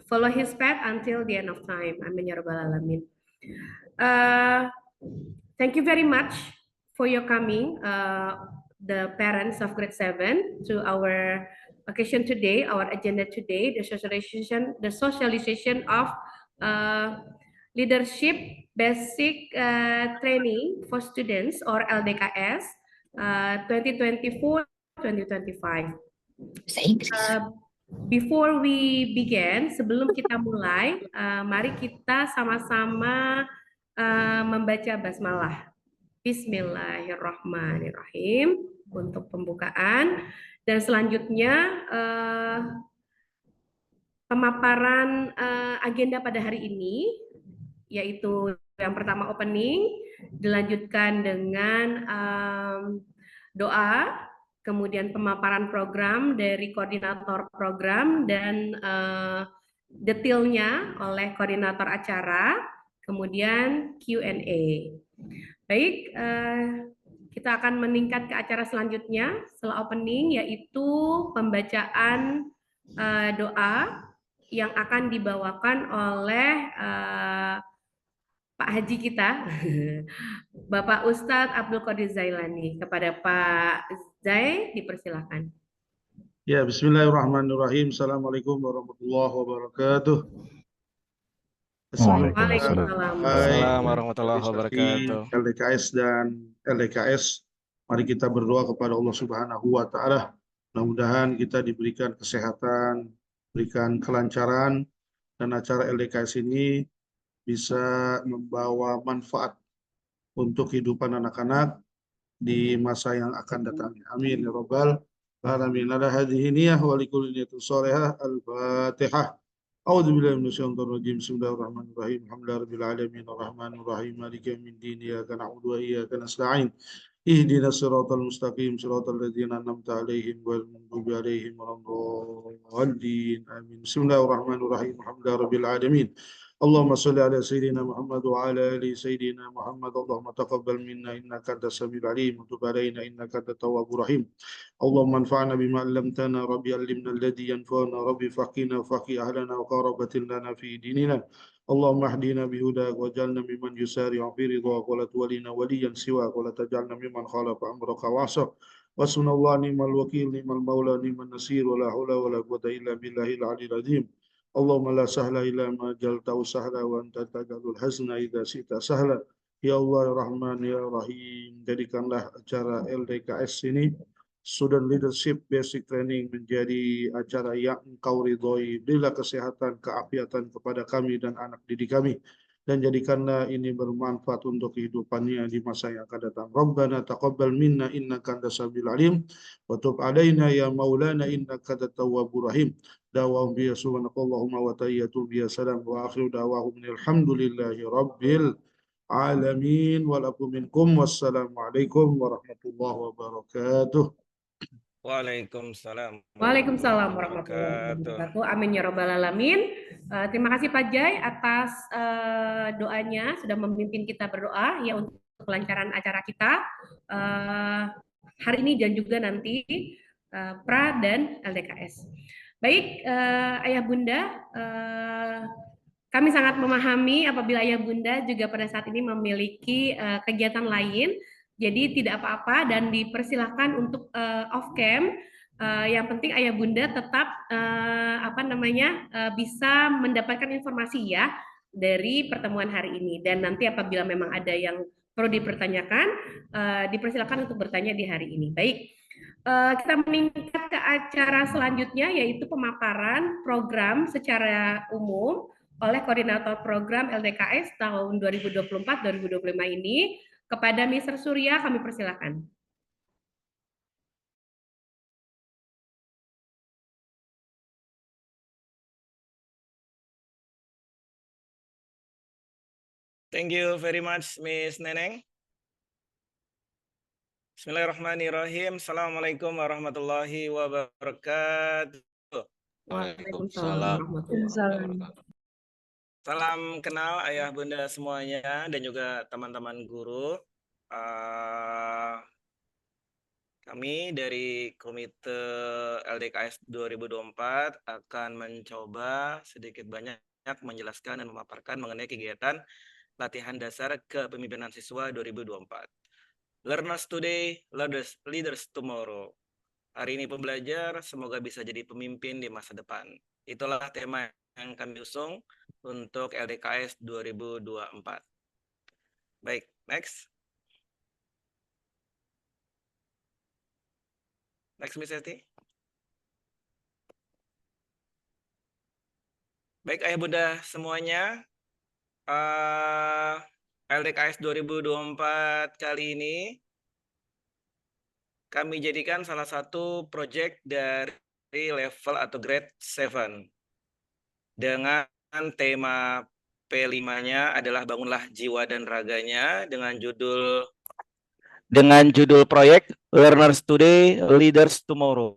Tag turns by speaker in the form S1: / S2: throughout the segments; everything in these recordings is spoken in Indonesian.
S1: follow his path until the end of time. Amin ya rabbal alamin. Thank you very much for your coming, the parents of grade 7, to our occasion today, our agenda today, the socialization of leadership basic training for students or LDKS 2024-2025. Before we begin, sebelum kita mulai, mari kita sama-sama membaca basmalah. Bismillahirrahmanirrahim untuk pembukaan, dan selanjutnya pemaparan agenda pada hari ini, yaitu yang pertama opening, dilanjutkan dengan doa, kemudian pemaparan program dari koordinator program dan detailnya oleh koordinator acara, kemudian Q&A. Baik, kita akan meningkat ke acara selanjutnya setelah opening, yaitu pembacaan doa yang akan dibawakan oleh Pak Haji kita, Bapak Ustadz Abdul Qadir Zailani. Kepada Pak Zai, dipersilakan.
S2: Ya, bismillahirrahmanirrahim. Assalamualaikum warahmatullahi wabarakatuh.
S1: Waalaikumsalam
S3: warahmatullahi wabarakatuh.
S2: LDKS dan LDKS, mari kita berdoa kepada Allah Subhanahu wa Ta'ala. Mudah-mudahan kita diberikan kesehatan, berikan kelancaran, dan acara LDKS ini bisa membawa manfaat untuk kehidupan anak-anak di masa yang akan datang. Amin ya rabbal alamin. Ala hadhihi niyyah wa likulli niyatin shalihah. Al-Fatihah. A'udzu billahi minasyaitonir rajim. Bismillahirrahmanirrahim. Alhamdulillahirabbil alamin arrahmanir rahim maliki yaumiddin. Iyyaka na'budu wa iyyaka nasta'in. Ihdinas siratal mustaqim siratal ladzina an'amta 'alaihim ghairil maghdubi 'alaihim waladdallin. Amin. Bismillahirrahmanirrahim. Alhamdulillahirabbil alamin. Allahumma shalli ala sayyidina Muhammad wa ala ali sayyidina Muhammad. Allahumma taqabbal minna innaka antas samiul alim wa tub alaina innaka antat tawwabur rahim. Allahumma anfa'na bima 'allamtana rabbi 'allimna alladhi yanfa'una rabbi faqina faqih ahlana wa qarabatin lana fi dinina. Allahumma hdina bihudak waj'alna mimman yusari'u fi ridhak wa la tuwallina waliyan siwak wa la taj'alna mimman khalafa amraka wa 'asak. Wasbunallahu ni'mal wakil ni'mal maula ni'man nasir wa la haula wa la quwwata illa billahil 'aliyyil 'azim. Allahumma la sahla illa ma jaltahu sahla wa anta taj'alul hazna idza syi'ta sahla. Ya Allah ya Rahman ya Rahim, jadikanlah acara LDKS ini, Student Leadership Basic Training, menjadi acara yang Engkau ridhoi. Berilah kesehatan, keafiatan kepada kami dan anak didik kami, dan jadikanlah ini bermanfaat untuk kehidupannya di masa yang akan datang. Rabbana taqabbal minna innaka antas samiul alim wa tub alaina ya maulana innaka antat tawwabur rahim. Da'wahum biya subhanakallahumma wa tahiyyatuhum biya salam wa akhiru da'wahum alhamdulillahi rabbil alamin wa lakum minkum. Wassalamualaikum warahmatullahi wabarakatuh.
S3: Waalaikumsalam.
S1: Waalaikumsalam warahmatullahi wabarakatuh. Amin ya rabbal alamin. Terima kasih Pak Jai atas doanya, sudah memimpin kita berdoa ya untuk kelancaran acara kita hari ini dan juga nanti pra dan LDKS. Baik, Ayah Bunda, kami sangat memahami apabila Ayah Bunda juga pada saat ini memiliki kegiatan lain, jadi tidak apa-apa dan dipersilahkan untuk off cam. Yang penting Ayah Bunda tetap bisa mendapatkan informasi ya dari pertemuan hari ini, dan nanti apabila memang ada yang perlu dipertanyakan, dipersilakan untuk bertanya di hari ini. Baik. Kita meningkat ke acara selanjutnya, yaitu pemaparan program secara umum oleh koordinator program LDKS tahun 2024-2025 ini. Kepada Mr. Surya kami persilakan.
S3: Thank you very much, Miss Neneng. Bismillahirrahmanirrahim. Assalamualaikum warahmatullahi wabarakatuh.
S1: Waalaikumsalam warahmatullahi wabarakatuh.
S3: Salam kenal Ayah Bunda semuanya dan juga teman-teman guru. Kami dari Komite LDKS 2024 akan mencoba sedikit banyak menjelaskan dan memaparkan mengenai kegiatan latihan dasar kepemimpinan siswa 2024. Learners today, leaders tomorrow. Hari ini pembelajar, semoga bisa jadi pemimpin di masa depan. Itulah tema yang kami usung untuk LDKS 2024. Baik, next. Next, Miss Esti. Baik, Ayah Bunda semuanya, LDKS 2024 kali ini kami jadikan salah satu proyek dari level atau grade 7 dengan tema P5-nya adalah bangunlah jiwa dan raganya dengan judul proyek Learners Today, Leaders Tomorrow.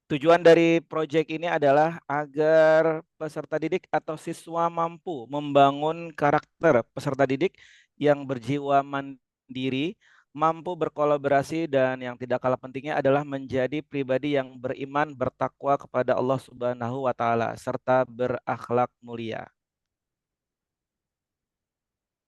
S3: Tujuan dari proyek ini adalah agar peserta didik atau siswa mampu membangun karakter peserta didik yang berjiwa mandiri, mampu berkolaborasi, dan yang tidak kalah pentingnya adalah menjadi pribadi yang beriman, bertakwa kepada Allah Subhanahu wa Ta'ala, serta berakhlak mulia.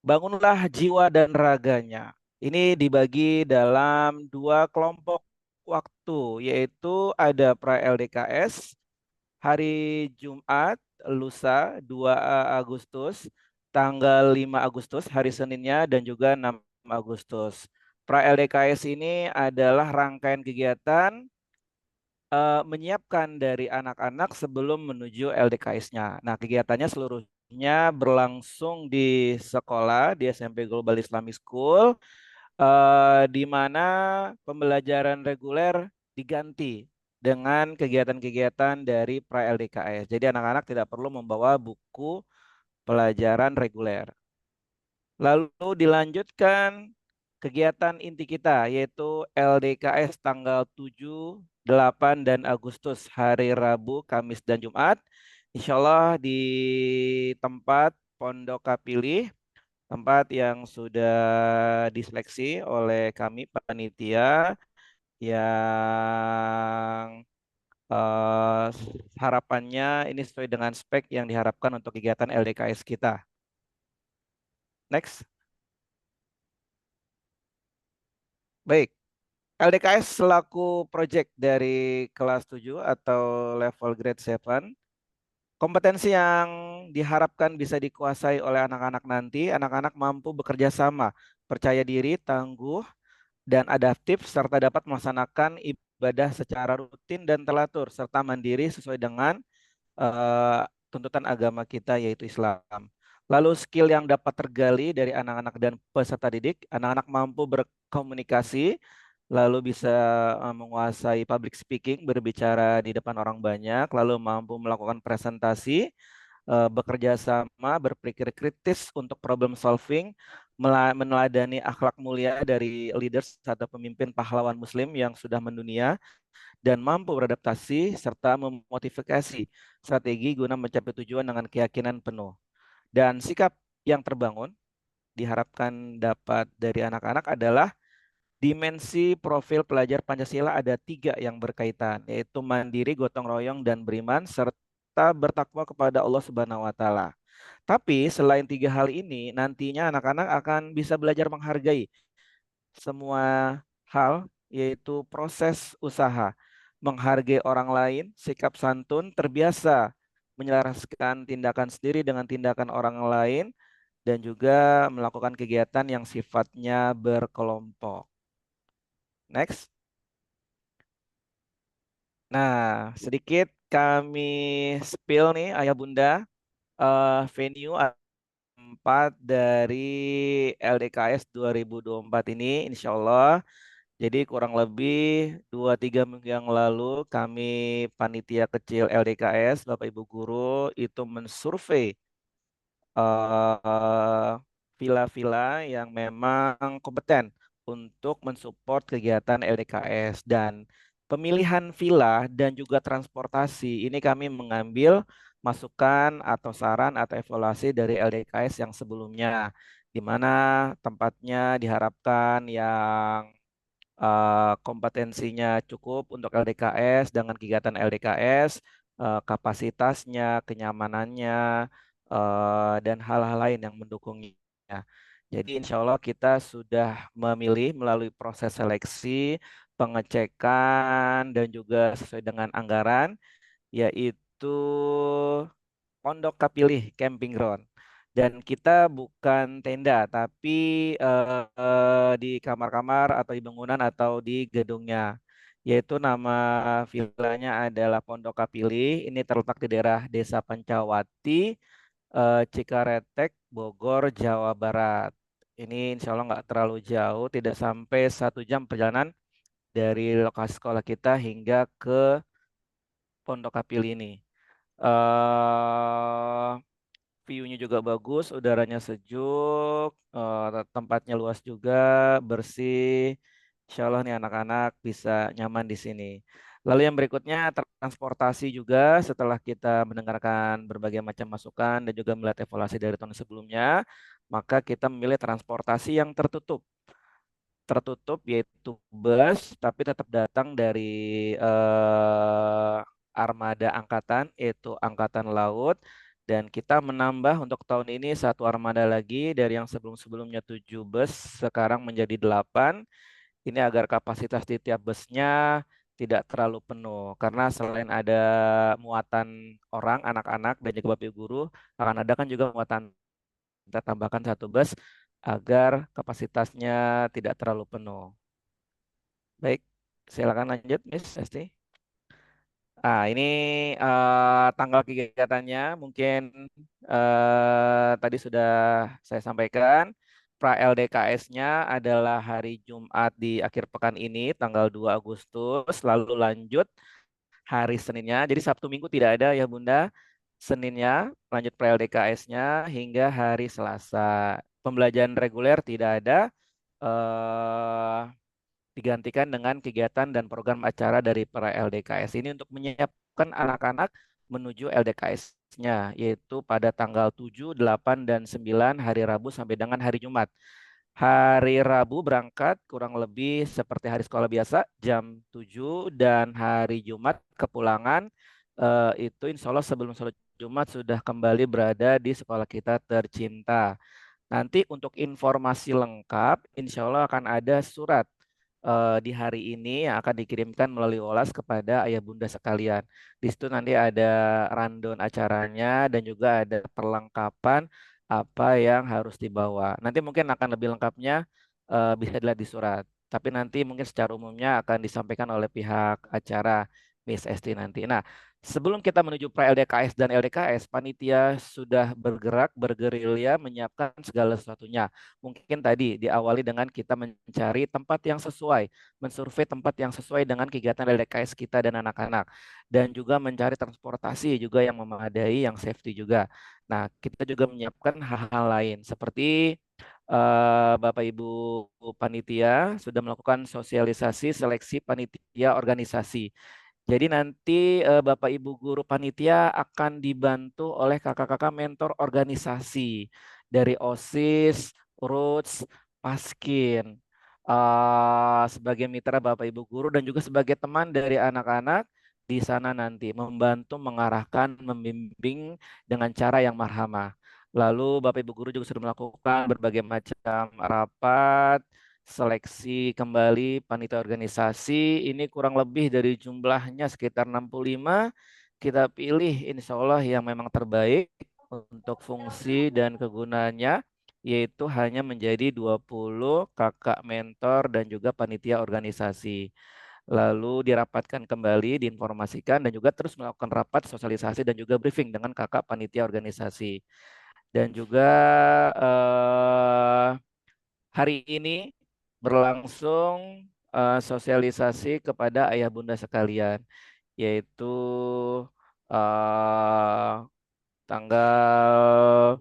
S3: Bangunlah jiwa dan raganya. Ini dibagi dalam 2 kelompok waktu, yaitu ada pra-LDKS hari Jumat, lusa 2 Agustus, tanggal 5 Agustus, hari Seninnya, dan juga 6 Agustus. Pra-LDKS ini adalah rangkaian kegiatan menyiapkan dari anak-anak sebelum menuju LDKS-nya. Nah, kegiatannya seluruhnya berlangsung di sekolah, di SMP Global Islamic School, di mana pembelajaran reguler diganti dengan kegiatan-kegiatan dari pra-LDKS. Jadi anak-anak tidak perlu membawa buku pelajaran reguler. Lalu dilanjutkan kegiatan inti kita, yaitu LDKS tanggal 7, 8, dan Agustus, hari Rabu, Kamis, dan Jumat. Insya Allah di tempat Pondok Kapilih, tempat yang sudah diseleksi oleh kami panitia, yang harapannya ini sesuai dengan spek yang diharapkan untuk kegiatan LDKS kita. Next. Baik, LDKS selaku project dari kelas 7 atau level grade 7, kompetensi yang diharapkan bisa dikuasai oleh anak-anak nanti, anak-anak mampu bekerja sama, percaya diri, tangguh, dan adaptif, serta dapat melaksanakan ibadah secara rutin dan teratur, serta mandiri sesuai dengan tuntutan agama kita, yaitu Islam. Lalu skill yang dapat tergali dari anak-anak dan peserta didik, anak-anak mampu berkomunikasi, lalu bisa menguasai public speaking, berbicara di depan orang banyak, lalu mampu melakukan presentasi, bekerja sama, berpikir kritis untuk problem solving, meneladani akhlak mulia dari leaders atau pemimpin pahlawan muslim yang sudah mendunia, dan mampu beradaptasi serta memotivasi strategi guna mencapai tujuan dengan keyakinan penuh. Dan sikap yang terbangun diharapkan dapat dari anak-anak adalah dimensi profil pelajar Pancasila ada 3 yang berkaitan, yaitu mandiri, gotong royong, dan beriman, serta bertakwa kepada Allah Subhanahu wa Ta'ala. Tapi selain 3 hal ini, nantinya anak-anak akan bisa belajar menghargai semua hal, yaitu proses usaha, menghargai orang lain, sikap santun, terbiasa menyelaraskan tindakan sendiri dengan tindakan orang lain, dan juga melakukan kegiatan yang sifatnya berkelompok. Next. Nah, sedikit kami spill nih, Ayah Bunda, venue tempat dari LDKS 2024 ini, insya Allah. Jadi kurang lebih 2-3 minggu yang lalu kami panitia kecil LDKS, Bapak Ibu Guru, itu mensurvei villa-villa yang memang kompeten untuk mensupport kegiatan LDKS, dan pemilihan villa dan juga transportasi ini kami mengambil masukan atau saran atau evaluasi dari LDKS yang sebelumnya, di mana tempatnya diharapkan yang kompetensinya cukup untuk LDKS dengan kegiatan LDKS, kapasitasnya, kenyamanannya, dan hal-hal lain yang mendukungnya. Jadi insya Allah kita sudah memilih melalui proses seleksi, pengecekan, dan juga sesuai dengan anggaran, yaitu Pondok Kapilih Camping Ground. Dan kita bukan tenda, tapi di kamar-kamar atau di bangunan atau di gedungnya. Yaitu nama villanya adalah Pondok Kapilih. Ini terletak di daerah Desa Pancawati, Cikaretek, Bogor, Jawa Barat. Ini insya Allah nggak terlalu jauh, tidak sampai 1 jam perjalanan dari lokasi sekolah kita hingga ke Pondok Kapilih ini. eh View-nya juga bagus, udaranya sejuk, tempatnya luas juga, bersih. Insya Allah nih anak-anak bisa nyaman di sini. Lalu yang berikutnya transportasi juga setelah kita mendengarkan berbagai macam masukan dan juga melihat evaluasi dari tahun sebelumnya, maka kita memilih transportasi yang tertutup yaitu bus, tapi tetap datang dari armada angkatan, yaitu Angkatan Laut. Dan kita menambah untuk tahun ini 1 armada lagi dari yang sebelum-sebelumnya 7 bus, sekarang menjadi 8. Ini agar kapasitas di tiap busnya tidak terlalu penuh. Karena selain ada muatan orang, anak-anak, dan juga bapak ibu guru, akan ada kan juga muatan, kita tambahkan 1 bus agar kapasitasnya tidak terlalu penuh. Baik, silakan lanjut, Miss Esti. Ini tanggal kegiatannya mungkin tadi sudah saya sampaikan. Pra LDKS-nya adalah hari Jumat di akhir pekan ini, tanggal 2 Agustus, lalu lanjut hari Seninnya. Jadi Sabtu Minggu tidak ada ya Bunda. Seninnya lanjut pra LDKS-nya hingga hari Selasa. Pembelajaran reguler tidak ada. eh Digantikan dengan kegiatan dan program acara dari para LDKS ini untuk menyiapkan anak-anak menuju LDKS-nya, yaitu pada tanggal 7, 8, dan 9 hari Rabu sampai dengan hari Jumat. Hari Rabu berangkat kurang lebih seperti hari sekolah biasa jam 7, dan hari Jumat kepulangan itu insya Allah sebelum sholat Jumat sudah kembali berada di sekolah kita tercinta. Nanti untuk informasi lengkap, insya Allah akan ada surat di hari ini yang akan dikirimkan melalui Olas kepada ayah bunda sekalian. Di situ nanti ada rundown acaranya dan juga ada perlengkapan apa yang harus dibawa. Nanti mungkin akan lebih lengkapnya bisa dilihat di surat. Tapi nanti mungkin secara umumnya akan disampaikan oleh pihak acara Miss Esti nanti. Nah, sebelum kita menuju pra LDKS dan LDKS, panitia sudah bergerak, bergerilya, menyiapkan segala sesuatunya. Mungkin tadi diawali dengan kita mencari tempat yang sesuai, mensurvei tempat yang sesuai dengan kegiatan LDKS kita dan anak-anak. Dan juga mencari transportasi juga yang memadai, yang safety juga. Nah, kita juga menyiapkan hal-hal lain seperti Bapak Ibu panitia sudah melakukan sosialisasi seleksi panitia organisasi. Jadi nanti Bapak Ibu guru panitia akan dibantu oleh kakak-kakak mentor organisasi dari OSIS, ROOTS, Paskin. Sebagai mitra Bapak Ibu guru dan juga sebagai teman dari anak-anak di sana nanti membantu mengarahkan, membimbing dengan cara yang marhamah. Lalu Bapak Ibu guru juga sudah melakukan berbagai macam rapat, seleksi kembali panitia organisasi. Ini kurang lebih dari jumlahnya sekitar 65. Kita pilih insya Allah yang memang terbaik untuk fungsi dan kegunaannya, yaitu hanya menjadi 20 kakak mentor dan juga panitia organisasi. Lalu dirapatkan kembali, diinformasikan, dan juga terus melakukan rapat sosialisasi dan juga briefing dengan kakak panitia organisasi. Dan juga hari ini berlangsung sosialisasi kepada ayah bunda sekalian, yaitu eh, tanggal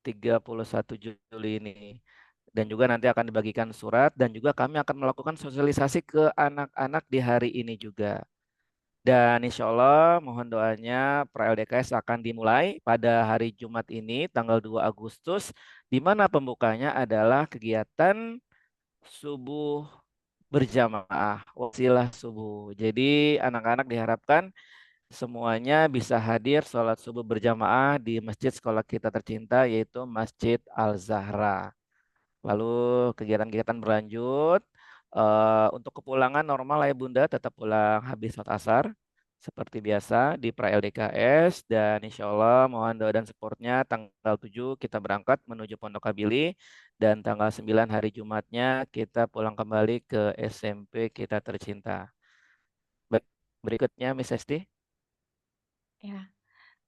S3: 31 Juli ini. Dan juga nanti akan dibagikan surat dan juga kami akan melakukan sosialisasi ke anak-anak di hari ini juga. Dan insya Allah mohon doanya pra LDKS akan dimulai pada hari Jumat ini tanggal 2 Agustus, di mana pembukanya adalah kegiatan subuh berjamaah wasilah subuh. Jadi anak-anak diharapkan semuanya bisa hadir sholat subuh berjamaah di masjid sekolah kita tercinta yaitu Masjid Al-Zahra. Lalu kegiatan-kegiatan berlanjut. Untuk kepulangan normal ya Bunda tetap pulang habis sholat asar seperti biasa di pra LDKS dan insya Allah mohon doa dan supportnya tanggal 7 kita berangkat menuju Pondok Kabili dan tanggal 9 hari Jumatnya kita pulang kembali ke SMP kita tercinta. Baik, berikutnya Miss Esti.
S4: Ya,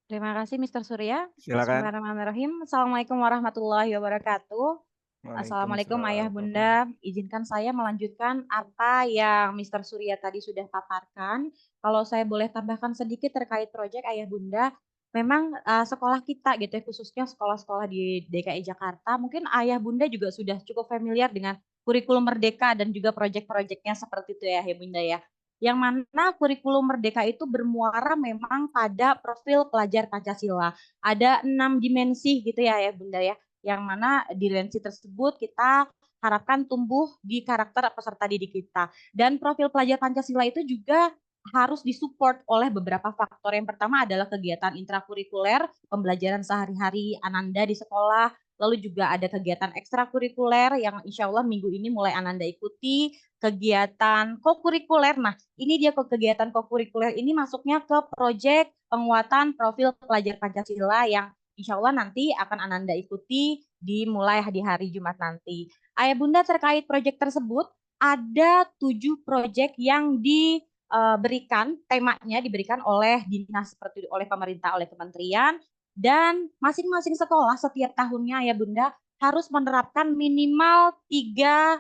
S4: terima kasih Mr. Surya.
S3: Silakan.
S4: Bismillahirrahmanirrahim. Assalamualaikum warahmatullahi wabarakatuh. Assalamualaikum Ayah Bunda. Izinkan saya melanjutkan apa yang Mr. Surya tadi sudah paparkan. Kalau saya boleh tambahkan sedikit terkait proyek Ayah Bunda, memang sekolah kita gitu ya, khususnya sekolah-sekolah di DKI Jakarta, mungkin Ayah Bunda juga sudah cukup familiar dengan kurikulum Merdeka dan juga proyek-proyeknya seperti itu ya Ayah Bunda ya. Yang mana kurikulum Merdeka itu bermuara memang pada profil pelajar Pancasila. Ada 6 dimensi gitu ya Bunda ya, yang mana dimensi tersebut kita harapkan tumbuh di karakter peserta didik kita. Dan profil pelajar Pancasila itu juga harus disupport oleh beberapa faktor. Yang pertama adalah kegiatan intrakurikuler, pembelajaran sehari-hari Ananda di sekolah, lalu juga ada kegiatan ekstrakurikuler yang insya Allah minggu ini mulai Ananda ikuti, kegiatan kokurikuler. Nah, ini dia kegiatan kokurikuler ini masuknya ke proyek penguatan profil pelajar Pancasila yang insya Allah nanti akan Ananda ikuti dimulai di hari Jumat nanti. Ayah Bunda terkait proyek tersebut, ada 7 proyek yang diberikan, temanya diberikan oleh dinas seperti oleh pemerintah, oleh kementerian, dan masing-masing sekolah setiap tahunnya Ayah Bunda harus menerapkan minimal 3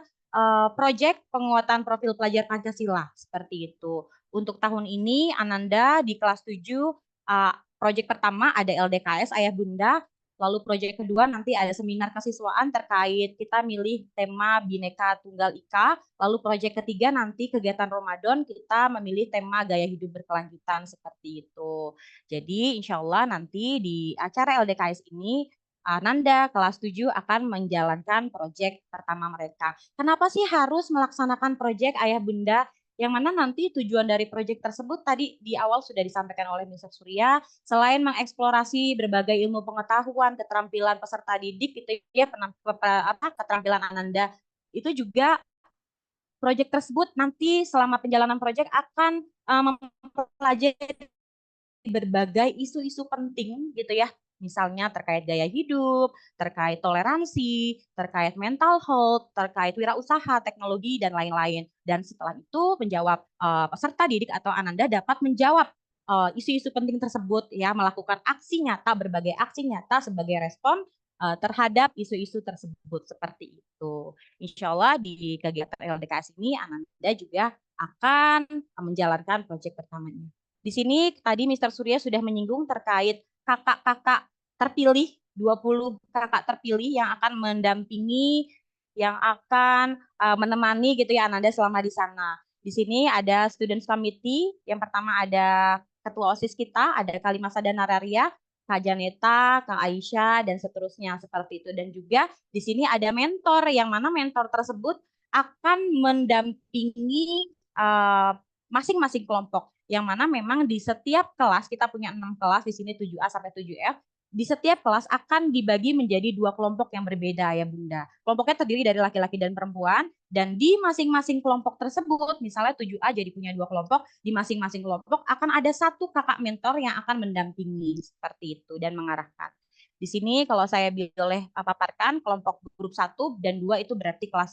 S4: proyek penguatan profil pelajar Pancasila seperti itu. Untuk tahun ini Ananda di kelas 7 proyek pertama ada LDKS Ayah Bunda, lalu proyek kedua nanti ada seminar kesiswaan terkait kita milih tema Bhinneka Tunggal Ika, lalu proyek ketiga nanti kegiatan Ramadan kita memilih tema gaya hidup berkelanjutan seperti itu. Jadi insya Allah nanti di acara LDKS ini Ananda kelas 7 akan menjalankan proyek pertama mereka. Kenapa sih harus melaksanakan proyek Ayah Bunda? Yang mana nanti tujuan dari proyek tersebut tadi di awal sudah disampaikan oleh Mr. Surya, selain mengeksplorasi berbagai ilmu pengetahuan, keterampilan peserta didik gitu ya, keterampilan Ananda, itu juga proyek tersebut nanti selama penjalanan proyek akan mempelajari berbagai isu-isu penting gitu ya, misalnya terkait gaya hidup, terkait toleransi, terkait mental health, terkait wirausaha, teknologi, dan lain-lain. Dan setelah itu menjawab peserta didik atau Ananda dapat menjawab isu-isu penting tersebut ya, melakukan aksi nyata, berbagai aksi nyata sebagai respon terhadap isu-isu tersebut seperti itu. Insya Allah di kegiatan LDKS ini Ananda juga akan menjalankan proyek pertamanya. Di sini tadi Mr. Surya sudah menyinggung terkait kakak-kakak terpilih, 20 kakak terpilih yang akan mendampingi, yang akan menemani gitu ya Ananda selama di sana. Di sini ada Students Committee, yang pertama ada Ketua OSIS kita, ada Kalimasada Nararia, Kak Janeta, Kak Aisyah, dan seterusnya seperti itu. Dan juga di sini ada mentor, yang mana mentor tersebut akan mendampingi masing-masing kelompok, yang mana memang di setiap kelas kita punya 6 kelas di sini 7A sampai 7F. Di setiap kelas akan dibagi menjadi 2 kelompok yang berbeda ya Bunda. Kelompoknya terdiri dari laki-laki dan perempuan, dan di masing-masing kelompok tersebut, misalnya 7A jadi punya 2 kelompok, di masing-masing kelompok akan ada 1 kakak mentor yang akan mendampingi seperti itu dan mengarahkan. Di sini kalau saya boleh paparkan, kelompok grup 1 dan 2 itu berarti kelas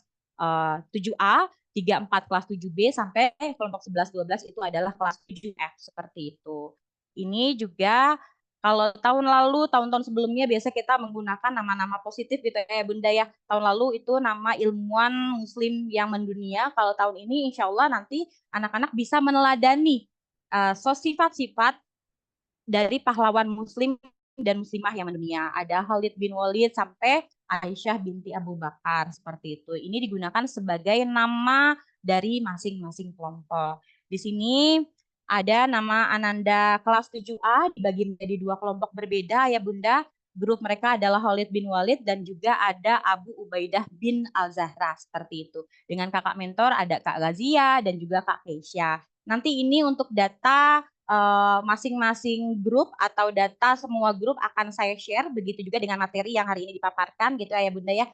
S4: 7A, 3, 4 kelas 7B sampai kelompok 11, 12 itu adalah kelas 7F seperti itu. Ini juga kalau tahun lalu, tahun-tahun sebelumnya biasa kita menggunakan nama-nama positif gitu ya Bunda ya. Tahun lalu itu nama ilmuwan muslim yang mendunia. Kalau tahun ini insya Allah nanti anak-anak bisa meneladani sifat-sifat dari pahlawan muslim dan muslimah yang mendunia. Ada Khalid bin Walid sampai Aisyah binti Abu Bakar seperti itu. Ini digunakan sebagai nama dari masing-masing kelompok. Di sini ada nama Ananda kelas 7A dibagi menjadi 2 kelompok berbeda ya Bunda. grup mereka adalah Khalid bin Walid dan juga ada Abu Ubaidah bin Al-Zahra seperti itu. Dengan kakak mentor ada Kak Gazia dan juga Kak Keisha. Nanti ini untuk data masing-masing grup atau data semua grup akan saya share, begitu juga dengan materi yang hari ini dipaparkan gitu ya Bunda ya.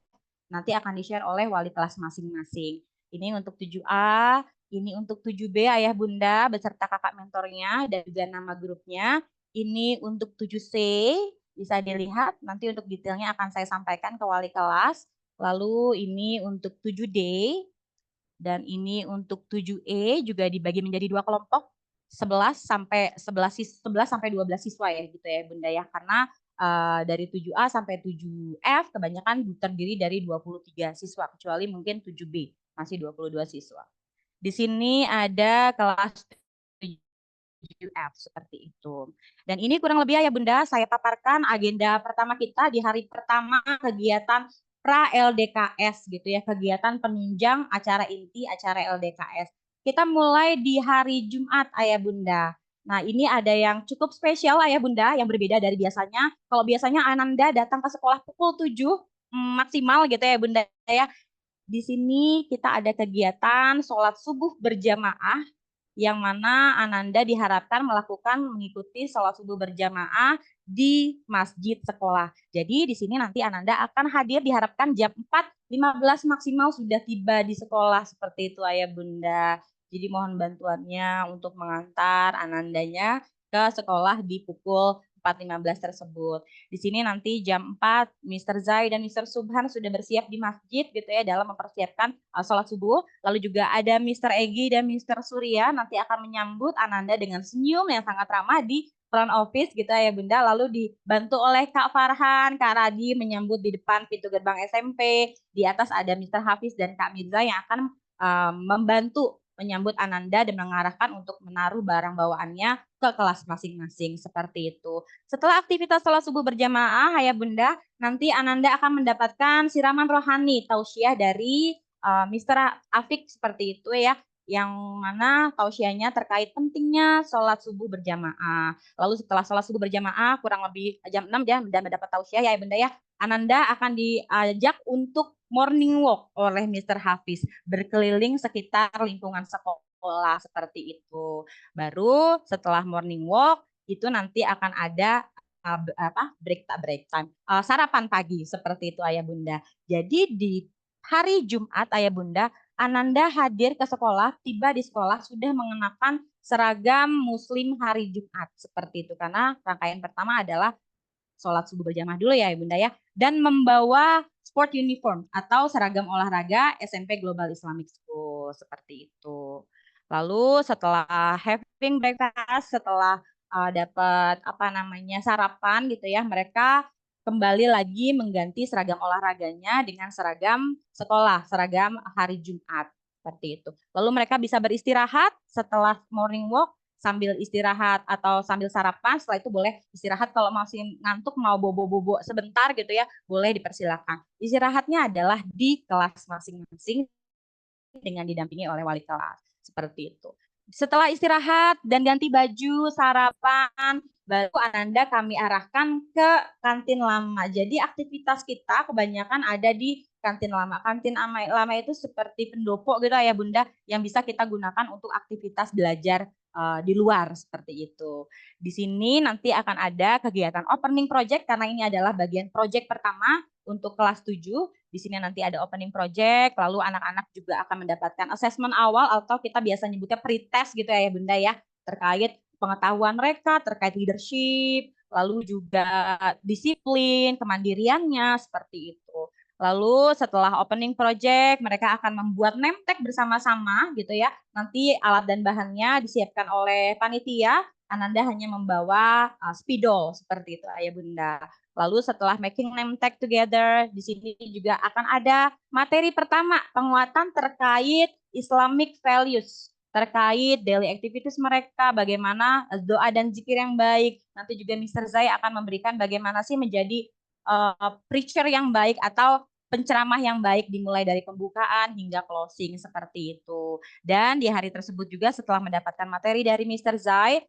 S4: Nanti akan di-share oleh wali kelas masing-masing. Ini untuk 7A, ini untuk 7B Ayah Bunda beserta kakak mentornya dan juga nama grupnya. Ini untuk 7C, bisa dilihat nanti untuk detailnya akan saya sampaikan ke wali kelas. Lalu ini untuk 7D dan ini untuk 7E juga dibagi menjadi 2 kelompok. 11 sampai 12 siswa ya gitu ya Bunda ya, karena dari 7A sampai 7F kebanyakan terdiri dari 23 siswa, kecuali mungkin 7B masih 22 siswa. Di sini ada kelas 7F seperti itu. Dan ini kurang lebih ya Bunda, saya paparkan agenda pertama kita di hari pertama kegiatan pra LDKS gitu ya, kegiatan penunjang acara inti acara LDKS. Kita mulai di hari Jumat Ayah Bunda. Nah, ini ada yang cukup spesial Ayah Bunda yang berbeda dari biasanya. Kalau biasanya Ananda datang ke sekolah pukul 7 maksimal gitu ya Bunda ya. Di sini kita ada kegiatan sholat subuh berjamaah yang mana Ananda diharapkan mengikuti sholat subuh berjamaah di masjid sekolah. Jadi di sini nanti Ananda akan hadir diharapkan jam 4.15 maksimal sudah tiba di sekolah seperti itu Ayah Bunda. Jadi mohon bantuannya untuk mengantar Anandanya ke sekolah di pukul 4.15 tersebut. Di sini nanti jam 4 Mr. Zai dan Mr. Subhan sudah bersiap di masjid gitu ya dalam mempersiapkan sholat subuh. Lalu juga ada Mr. Egi dan Mr. Surya nanti akan menyambut Ananda dengan senyum yang sangat ramah di front office gitu ya Bunda. Lalu dibantu oleh Kak Farhan, Kak Radi menyambut di depan pintu gerbang SMP. Di atas ada Mr. Hafiz dan Kak Mirza yang akan membantu menyambut Ananda dan mengarahkan untuk menaruh barang bawaannya ke kelas masing-masing seperti itu. Setelah aktivitas sholat subuh berjamaah, Ayah Bunda, nanti Ananda akan mendapatkan siraman rohani tausiah dari Mr. Afik seperti itu ya, yang mana tausiahnya terkait pentingnya sholat subuh berjamaah. Lalu setelah sholat subuh berjamaah kurang lebih jam 6 ya, dan mendapat tausiah ya Bunda ya, Ananda akan diajak untuk morning walk oleh Mr. Hafiz, berkeliling sekitar lingkungan sekolah seperti itu. Baru setelah morning walk itu nanti akan ada break time, sarapan pagi seperti itu Ayah Bunda. Jadi di hari Jumat Ayah Bunda, Ananda hadir ke sekolah, tiba di sekolah sudah mengenakan seragam Muslim hari Jumat seperti itu, karena rangkaian pertama adalah sholat subuh berjamaah dulu ya Bunda ya, dan membawa sport uniform atau seragam olahraga SMP Global Islamic School seperti itu. Lalu setelah having breakfast, setelah dapat sarapan gitu ya, mereka kembali lagi mengganti seragam olahraganya dengan seragam sekolah, seragam hari Jumat seperti itu. Lalu mereka bisa beristirahat setelah morning walk, sambil istirahat atau sambil sarapan, setelah itu boleh istirahat. Kalau masih ngantuk mau bobo-bobo sebentar gitu ya, boleh dipersilakan. Istirahatnya adalah di kelas masing-masing dengan didampingi oleh wali kelas. Seperti itu. Setelah istirahat dan ganti baju, sarapan, baru Ananda kami arahkan ke kantin lama. Jadi aktivitas kita kebanyakan ada di kantin lama. Kantin lama itu seperti pendopo gitu ya Bunda, yang bisa kita gunakan untuk aktivitas belajar di luar seperti itu. Di sini nanti akan ada kegiatan opening project karena ini adalah bagian project pertama untuk kelas 7. Di sini nanti ada opening project, lalu anak-anak juga akan mendapatkan assessment awal atau kita biasa nyebutnya pre-test gitu ya Bunda ya, terkait pengetahuan mereka, terkait leadership, lalu juga disiplin, kemandiriannya seperti itu. Lalu setelah opening project, mereka akan membuat name tag bersama-sama gitu ya. Nanti alat dan bahannya disiapkan oleh panitia, Ananda hanya membawa spidol seperti itu Ayah Bunda. Lalu setelah making name tag together, di sini juga akan ada materi pertama, penguatan terkait Islamic values, terkait daily activities mereka, bagaimana doa dan zikir yang baik. Nanti juga Mr. Zai akan memberikan bagaimana sih menjadi preacher yang baik atau penceramah yang baik, dimulai dari pembukaan hingga closing seperti itu. Dan di hari tersebut juga setelah mendapatkan materi dari Mr. Zai,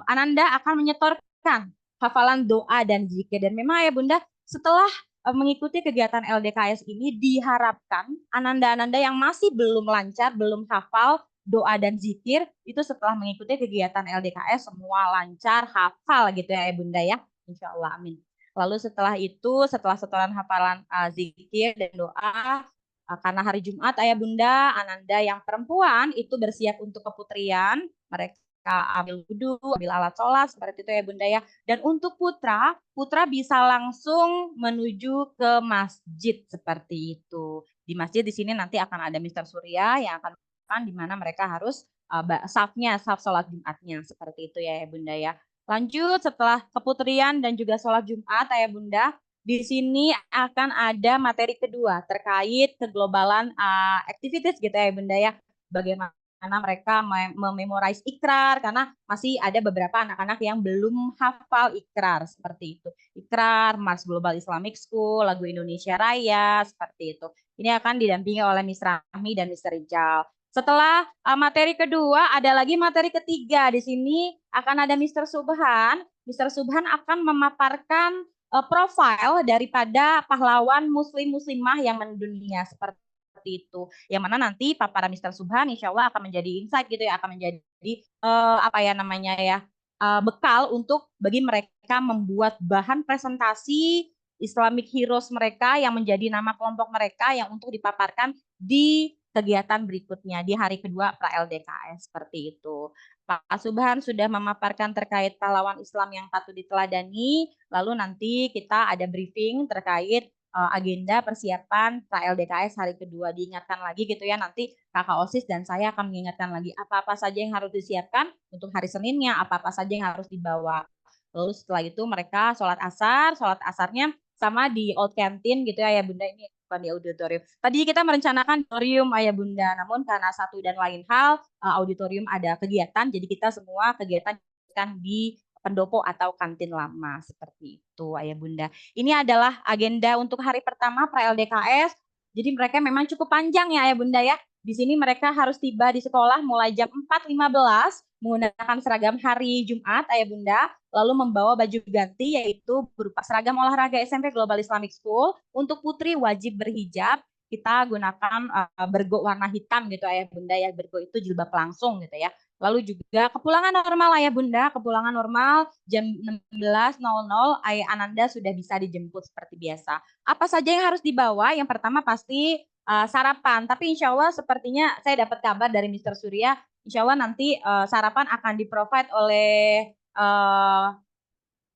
S4: Ananda akan menyetorkan hafalan doa dan zikir. Dan memang ya Bunda, setelah mengikuti kegiatan LDKS ini diharapkan ananda-ananda yang masih belum lancar, belum hafal doa dan zikir, itu setelah mengikuti kegiatan LDKS semua lancar, hafal gitu ya Bunda ya. Insya Allah, amin. Lalu setelah itu, setelah setoran hafalan zikir dan doa, karena hari Jumat ayah bunda, ananda yang perempuan itu bersiap untuk keputrian, mereka ambil wudhu, ambil alat sholat, seperti itu ya bunda ya. Dan untuk putra, putra bisa langsung menuju ke masjid seperti itu. Di masjid di sini nanti akan ada Mr. Surya yang akan di mana mereka harus safnya, saf sholat Jumatnya, seperti itu ya bunda ya. Lanjut setelah keputrian dan juga sholat Jumat ayah bunda, di sini akan ada materi kedua terkait keglobalan activities gitu ya bunda ya. Bagaimana mereka mememorize ikrar, karena masih ada beberapa anak-anak yang belum hafal ikrar seperti itu. Ikrar, Mars Global Islamic School, lagu Indonesia Raya, seperti itu. Ini akan didampingi oleh Miss Rahmi dan Mr. Rijal. Setelah materi kedua, ada lagi materi ketiga. Di sini akan ada Mr. Subhan. Mr. Subhan akan memaparkan profil daripada pahlawan muslim-muslimah yang mendunia seperti itu. Yang mana nanti paparan Mr. Subhan insya Allah akan menjadi insight gitu ya, akan menjadi bekal untuk bagi mereka membuat bahan presentasi Islamic Heroes mereka yang menjadi nama kelompok mereka yang untuk dipaparkan di kegiatan berikutnya di hari kedua pra-LDKS seperti itu. Pak Subhan sudah memaparkan terkait pahlawan Islam yang patut diteladani, lalu nanti kita ada briefing terkait agenda persiapan pra-LDKS hari kedua. Diingatkan lagi gitu ya, nanti Kakak OSIS dan saya akan mengingatkan lagi apa-apa saja yang harus disiapkan untuk hari Seninnya, apa-apa saja yang harus dibawa. Lalu setelah itu mereka sholat asarnya sama di Old Canteen gitu ya Bunda, ini bukan di auditorium. Tadi kita merencanakan auditorium ayah bunda, namun karena satu dan lain hal auditorium ada kegiatan, jadi kita semua kegiatan di pendopo atau kantin lama seperti itu ayah bunda. Ini adalah agenda untuk hari pertama pra-LDKS. Jadi mereka memang cukup panjang ya ayah bunda ya. Di sini mereka harus tiba di sekolah mulai jam 4.15 menggunakan seragam hari Jumat ayah bunda, lalu membawa baju ganti yaitu berupa seragam olahraga SMP Global Islamic School. Untuk putri wajib berhijab, kita gunakan bergo warna hitam gitu ayah bunda ya, bergo itu jilbab langsung gitu ya. Lalu juga kepulangan normal ayah bunda, kepulangan normal jam 16.00 ayah Ananda sudah bisa dijemput seperti biasa. Apa saja yang harus dibawa? Yang pertama pasti sarapan, tapi insya Allah sepertinya saya dapat kabar dari Mr. Surya, insya Allah nanti sarapan akan di-provide oleh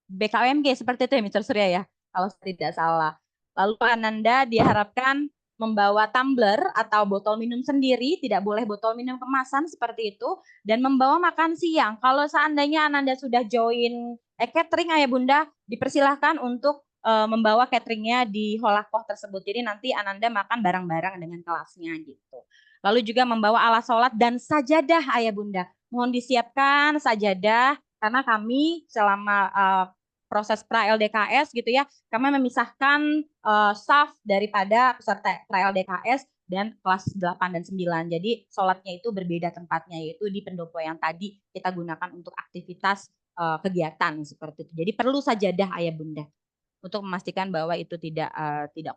S4: BKUMG seperti itu ya Mr. Surya ya, kalau tidak salah. Lalu Ananda diharapkan membawa tumbler atau botol minum sendiri, tidak boleh botol minum kemasan seperti itu, dan membawa makan siang. Kalau seandainya Ananda sudah join catering ayah bunda, dipersilahkan untuk membawa cateringnya di holakoh tersebut. Jadi nanti Ananda makan bareng-bareng dengan kelasnya gitu. Lalu juga membawa alat sholat dan sajadah ayah bunda. Mohon disiapkan sajadah karena kami selama proses pra-LDKS gitu ya, kami memisahkan saf daripada peserta pra-LDKS dan kelas 8 dan 9. Jadi sholatnya itu berbeda tempatnya, yaitu di pendopo yang tadi kita gunakan untuk aktivitas kegiatan seperti itu. Jadi perlu sajadah ayah bunda untuk memastikan bahwa itu tidak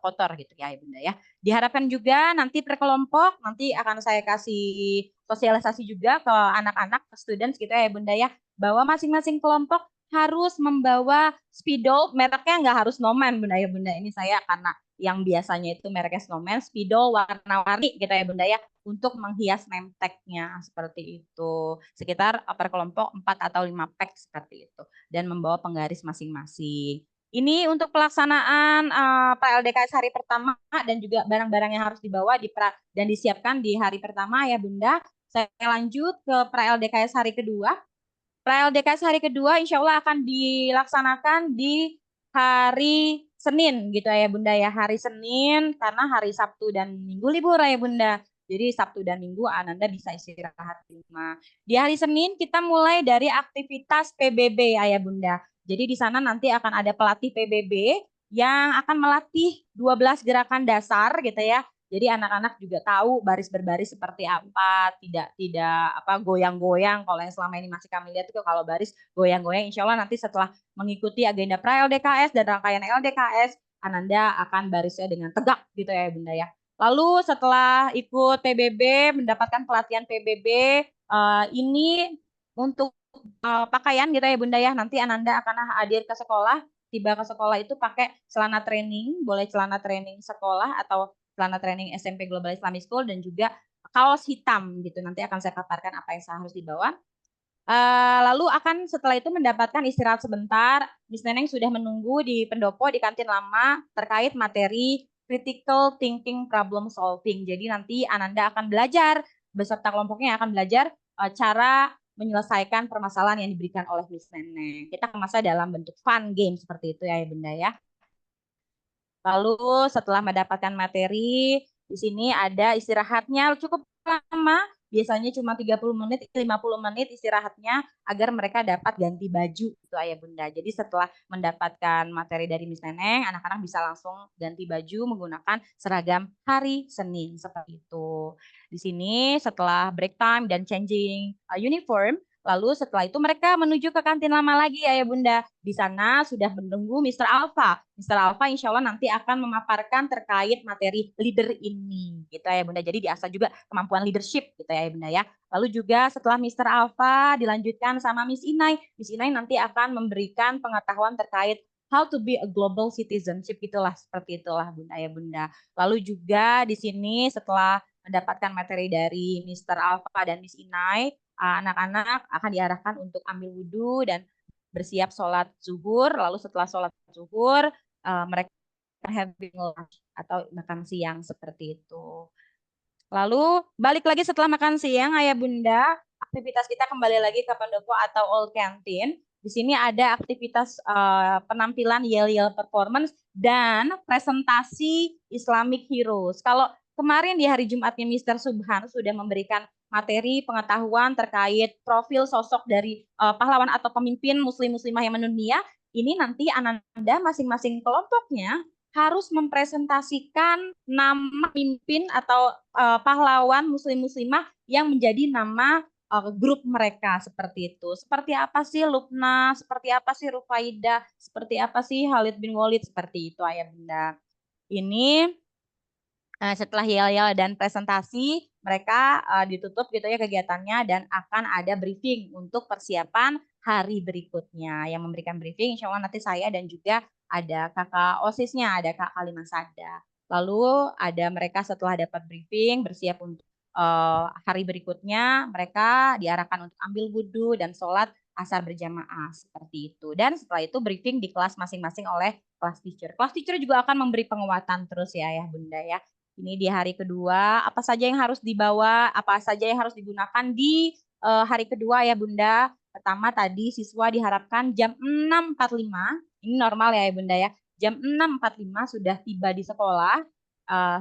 S4: kotor gitu ya ayah bunda ya. Diharapkan juga nanti per kelompok nanti akan saya kasih sosialisasi juga ke anak-anak, ke students gitu ya bunda ya, bahwa masing-masing kelompok harus membawa spidol, mereknya nggak harus Snowman bunda ya bunda. Ini saya karena yang biasanya itu mereknya Snowman, spidol warna-warni gitu ya bunda ya, untuk menghias name tag-nya seperti itu. Sekitar per kelompok 4 atau 5 pack seperti itu, dan membawa penggaris masing-masing. Ini untuk pelaksanaan pra-LDKS hari pertama dan juga barang-barang yang harus dibawa dan disiapkan di hari pertama ya bunda. Saya lanjut ke pra-LDKS hari kedua. Pra-LDKS hari kedua insya Allah akan dilaksanakan di hari Senin gitu ya bunda ya. Hari Senin karena hari Sabtu dan Minggu libur ya bunda. Jadi Sabtu dan Minggu Ananda bisa istirahat di rumah. Di hari Senin kita mulai dari aktivitas PBB ayah bunda. Jadi di sana nanti akan ada pelatih PBB yang akan melatih 12 gerakan dasar gitu ya. Jadi anak-anak juga tahu baris berbaris seperti apa, tidak apa goyang-goyang. Kalau yang selama ini masih kami lihat itu kalau baris goyang-goyang, insya Allah nanti setelah mengikuti agenda pra LDKS dan rangkaian LDKS, Ananda akan barisnya dengan tegak gitu ya Bunda ya. Lalu setelah ikut PBB, mendapatkan pelatihan PBB, ini untuk pakaian gitu ya Bunda ya. Nanti Ananda akan hadir ke sekolah, tiba ke sekolah itu pakai celana training, boleh celana training sekolah atau celana training SMP Global Islamic School dan juga kaos hitam gitu. Nanti akan saya paparkan apa yang harus dibawa. Lalu akan setelah itu mendapatkan istirahat sebentar. Miss Neneng sudah menunggu di pendopo di kantin lama terkait materi critical thinking problem solving. Jadi nanti Ananda akan belajar beserta kelompoknya akan belajar cara menyelesaikan permasalahan yang diberikan oleh Miss Neneng. Kita kemasnya dalam bentuk fun game seperti itu ya Bunda ya. Lalu setelah mendapatkan materi, di sini ada istirahatnya cukup lama, biasanya cuma 30 menit, 50 menit istirahatnya agar mereka dapat ganti baju itu Ayah Bunda. Jadi setelah mendapatkan materi dari Miss Neneng, anak-anak bisa langsung ganti baju menggunakan seragam hari Senin seperti itu. Di sini setelah break time dan changing uniform, lalu setelah itu mereka menuju ke kantin lama lagi Ayah Bunda. Di sana sudah menunggu Mr. Alfa. Mr. Alfa insya Allah nanti akan memaparkan terkait materi leader ini. Gitu ya Bunda. Jadi diasah juga kemampuan leadership gitu ya Bunda ya. Lalu juga setelah Mr. Alfa dilanjutkan sama Miss Inai. Miss Inai nanti akan memberikan pengetahuan terkait how to be a global citizenship itulah seperti itulah Bunda ya Bunda. Lalu juga di sini setelah mendapatkan materi dari Mr. Alfa dan Miss Inai, anak-anak akan diarahkan untuk ambil wudhu dan bersiap sholat zuhur. Lalu setelah sholat zuhur, mereka having lunch atau makan siang seperti itu. Lalu balik lagi setelah makan siang, Ayah Bunda, aktivitas kita kembali lagi ke pendopo atau old canteen. Di sini ada aktivitas penampilan yel-yel performance dan presentasi Islamic Heroes. Kalau kemarin di hari Jumatnya Mr. Subhan sudah memberikan materi pengetahuan terkait profil sosok dari pahlawan atau pemimpin muslim-muslimah yang mendunia. Ini nanti Ananda masing-masing kelompoknya harus mempresentasikan nama pemimpin atau pahlawan muslim-muslimah yang menjadi nama grup mereka seperti itu. Seperti apa sih Lubna, seperti apa sih Rufaidah, seperti apa sih Khalid bin Walid, seperti itu Ayah Bunda. Ini setelah yel-yel dan presentasi, mereka ditutup gitu ya kegiatannya dan akan ada briefing untuk persiapan hari berikutnya. Yang memberikan briefing insya Allah nanti saya dan juga ada kakak OSIS-nya, ada Kak Kalimasada. Lalu ada mereka setelah dapat briefing bersiap untuk hari berikutnya, mereka diarahkan untuk ambil wudhu dan sholat asar berjamaah seperti itu. Dan setelah itu briefing di kelas masing-masing oleh kelas teacher. Kelas teacher juga akan memberi penguatan terus ya Bunda ya. Ini di hari kedua, apa saja yang harus dibawa, apa saja yang harus digunakan di hari kedua ya Bunda. Pertama tadi siswa diharapkan jam 6.45, ini normal ya Bunda ya. Jam 6.45 sudah tiba di sekolah,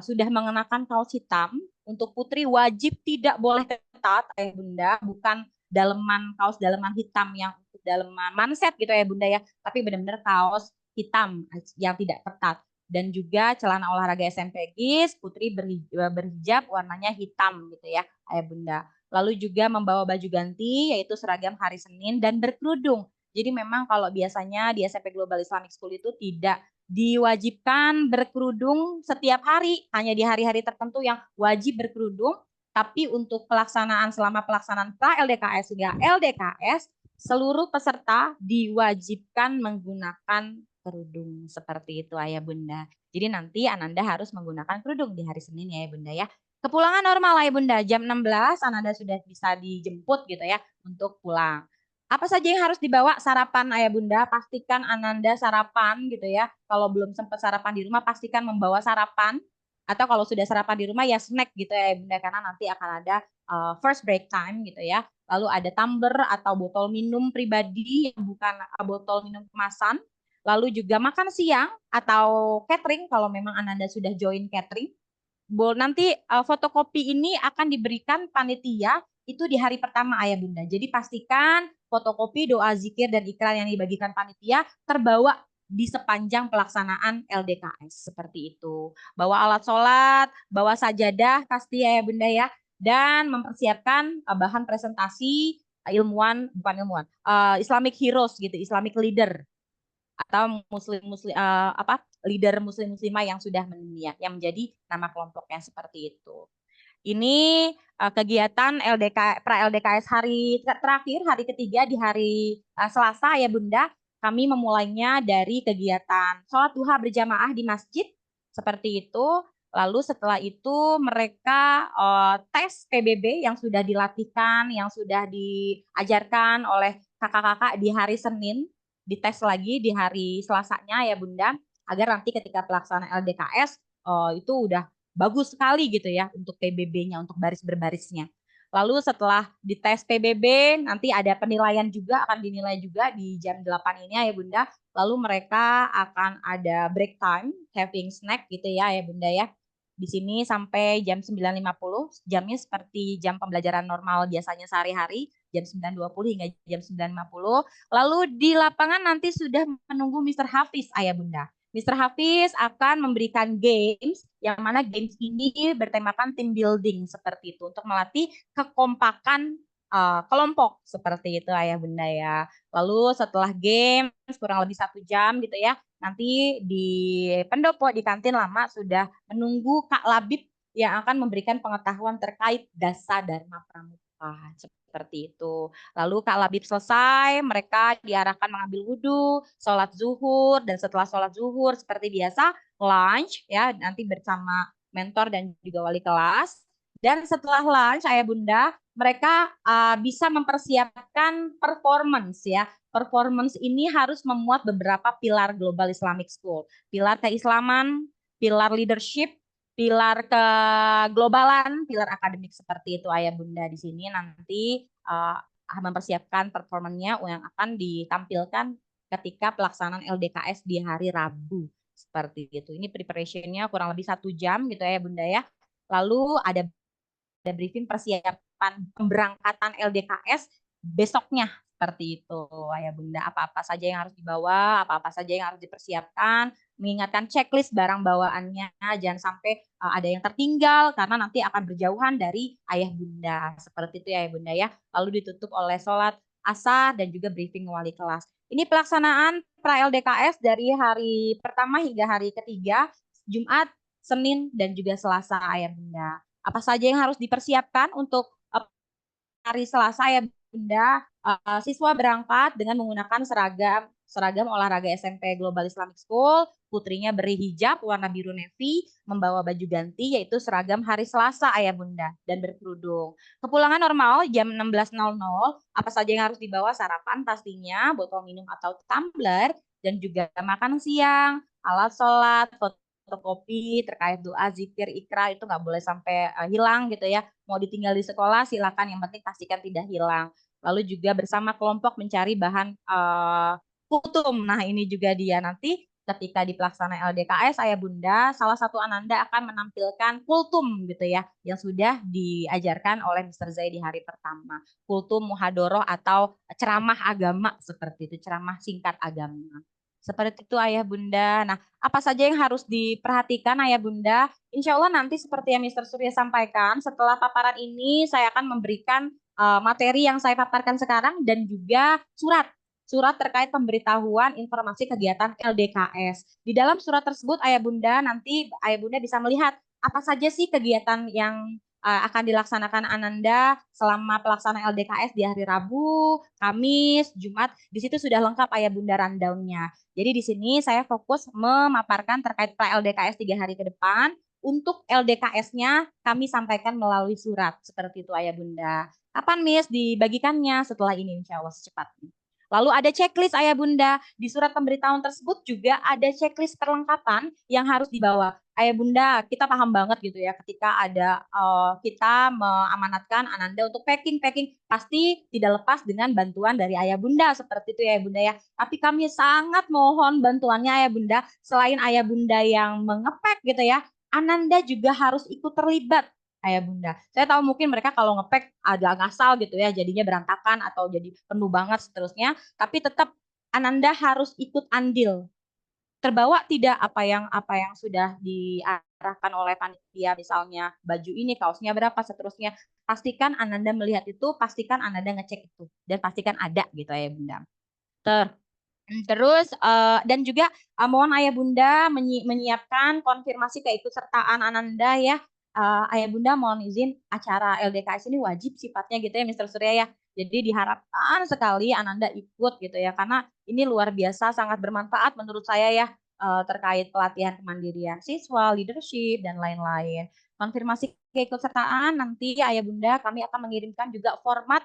S4: sudah mengenakan kaos hitam. Untuk putri wajib tidak boleh ketat ya Bunda, bukan daleman kaos daleman hitam yang untuk daleman manset gitu ya Bunda ya, tapi benar-benar kaos hitam yang tidak ketat. Dan juga celana olahraga SMP GIS, putri berhijab warnanya hitam gitu ya Ayah Bunda. Lalu juga membawa baju ganti yaitu seragam hari Senin dan berkerudung. Jadi memang kalau biasanya di SMP Global Islamic School itu tidak diwajibkan berkerudung setiap hari, hanya di hari-hari tertentu yang wajib berkerudung. Tapi untuk pelaksanaan selama pelaksanaan pra LDKS hingga LDKS, seluruh peserta diwajibkan menggunakan kerudung seperti itu Ayah Bunda. Jadi nanti Ananda harus menggunakan kerudung di hari Senin ya Bunda ya. Kepulangan normal Ayah Bunda, jam 16 Ananda sudah bisa dijemput gitu ya untuk pulang. Apa saja yang harus dibawa sarapan Ayah Bunda? Pastikan Ananda sarapan gitu ya. Kalau belum sempat sarapan di rumah, pastikan membawa sarapan. Atau kalau sudah sarapan di rumah ya snack gitu ya Bunda, karena nanti akan ada first break time gitu ya. Lalu ada tumbler atau botol minum pribadi yang bukan botol minum kemasan. Lalu juga makan siang atau catering kalau memang Ananda sudah join catering. Nanti fotokopi ini akan diberikan panitia itu di hari pertama Ayah Bunda. Jadi pastikan fotokopi doa zikir dan ikrar yang dibagikan panitia terbawa di sepanjang pelaksanaan LDKS seperti itu. Bawa alat sholat, bawa sajadah pasti ya Bunda ya, dan mempersiapkan bahan presentasi Islamic heroes gitu, Islamic leader atau leader muslimah yang sudah mendunia yang menjadi nama kelompoknya seperti itu. Ini kegiatan pra LDKS hari terakhir, hari ketiga di hari Selasa ya Bunda. Kami memulainya dari kegiatan sholat duha berjamaah di masjid seperti itu. Lalu setelah itu mereka tes PBB yang sudah dilatihkan, yang sudah diajarkan oleh kakak-kakak di hari Senin, dites lagi di hari Selasanya ya Bunda, agar nanti ketika pelaksanaan LDKS itu udah bagus sekali gitu ya untuk PBB-nya, untuk baris berbarisnya. Lalu setelah dites PBB, nanti ada penilaian juga, akan dinilai juga di jam 8 ini ya Bunda. Lalu mereka akan ada break time, having snack gitu ya Bunda ya. Di sini sampai jam 9.50, jamnya seperti jam pembelajaran normal biasanya sehari-hari, jam 9.20 hingga jam 9.50. Lalu di lapangan nanti sudah menunggu Mr. Hafiz Ayah Bunda. Mr. Hafiz akan memberikan games yang mana games ini bertemakan team building seperti itu untuk melatih kekompakan kelompok seperti itu Ayah Bunda ya. Lalu setelah games kurang lebih 1 jam gitu ya, nanti di pendopo di kantin lama sudah menunggu Kak Labib yang akan memberikan pengetahuan terkait dasa dharma pramuka seperti itu. Lalu Kak Labib selesai, mereka diarahkan mengambil wudhu, sholat zuhur, dan setelah sholat zuhur seperti biasa lunch ya, nanti bersama mentor dan juga wali kelas. Dan setelah lunch Ayah Bunda, mereka bisa mempersiapkan performance ya. Performance ini harus memuat beberapa pilar Global Islamic School. Pilar keislaman, pilar leadership, pilar keglobalan, pilar akademik seperti itu Ayah Bunda. Di sini nanti mempersiapkan performanya yang akan ditampilkan ketika pelaksanaan LDKS di hari Rabu seperti itu. Ini preparation-nya kurang lebih 1 jam gitu ya Bunda ya. Lalu ada briefing persiapan pemberangkatan LDKS besoknya seperti itu Ayah Bunda. Apa-apa saja yang harus dibawa, apa-apa saja yang harus dipersiapkan, mengingatkan checklist barang bawaannya, jangan sampai ada yang tertinggal karena nanti akan berjauhan dari Ayah Bunda. Seperti itu ya Ayah Bunda ya. Lalu ditutup oleh sholat asar dan juga briefing wali kelas. Ini pelaksanaan pra LDKS dari hari pertama hingga hari ketiga, Jumat, Senin, dan juga Selasa Ayah Bunda. Apa saja yang harus dipersiapkan untuk hari Selasa ya Bunda? Siswa berangkat dengan menggunakan seragam olahraga SMP Global Islamic School, putrinya berhijab warna biru navy, membawa baju ganti yaitu seragam hari Selasa Ayah Bunda dan berkerudung. Kepulangan normal jam 16.00, apa saja yang harus dibawa? Sarapan pastinya, botol minum atau tumbler, dan juga makan siang, alat sholat, fotokopi terkait doa, zikir, ikrar itu nggak boleh sampai hilang gitu ya. Mau ditinggal di sekolah silakan, yang penting pastikan tidak hilang. Lalu juga bersama kelompok mencari bahan kultum. Nah ini juga dia nanti ketika di pelaksanaan LDKS Ayah Bunda, salah satu ananda akan menampilkan kultum gitu ya, yang sudah diajarkan oleh Mr. Zai di hari pertama. Kultum muhadoroh atau ceramah agama seperti itu, ceramah singkat agama. Seperti itu Ayah Bunda. Nah, apa saja yang harus diperhatikan Ayah Bunda? Insya Allah nanti seperti yang Mr. Surya sampaikan, setelah paparan ini saya akan memberikan materi yang saya paparkan sekarang dan juga surat terkait pemberitahuan informasi kegiatan LDKS. Di dalam surat tersebut Ayah Bunda nanti Ayah Bunda bisa melihat apa saja sih kegiatan yang akan dilaksanakan Ananda selama pelaksanaan LDKS di hari Rabu, Kamis, Jumat. Di situ sudah lengkap Ayah Bunda rundown-nya. Jadi di sini saya fokus memaparkan terkait pra-LDKS 3 hari ke depan. Untuk LDKS-nya kami sampaikan melalui surat. Seperti itu Ayah Bunda. Kapan Miss dibagikannya? Setelah ini insya Allah secepatnya. Lalu ada checklist Ayah Bunda. Di surat pemberitahuan tersebut juga ada checklist perlengkapan yang harus dibawa. Ayah Bunda, kita paham banget gitu ya ketika ada kita mengamanatkan Ananda untuk packing pasti tidak lepas dengan bantuan dari Ayah Bunda seperti itu ya Ayah Bunda ya. Tapi kami sangat mohon bantuannya Ayah Bunda, selain Ayah Bunda yang mengepek gitu ya, Ananda juga harus ikut terlibat Ayah Bunda. Saya tahu mungkin mereka kalau ngepack agak ngasal gitu ya, jadinya berantakan atau jadi penuh banget seterusnya, tapi tetap Ananda harus ikut andil terbawa tidak apa yang sudah diarahkan oleh panitia, misalnya baju ini kaosnya berapa, seterusnya. Pastikan Ananda melihat itu, pastikan Ananda ngecek itu, dan pastikan ada gitu ya Bunda. Terus dan juga mohon Ayah Bunda menyiapkan konfirmasi keikutsertaan Ananda ya. Ayah Bunda mohon izin, acara LDKS ini wajib sifatnya gitu ya Mr. Surya ya. Jadi diharapkan sekali Ananda ikut gitu ya, karena ini luar biasa sangat bermanfaat menurut saya ya, terkait pelatihan kemandirian siswa, leadership dan lain-lain. Konfirmasi keikutsertaan nanti Ayah Bunda kami akan mengirimkan juga format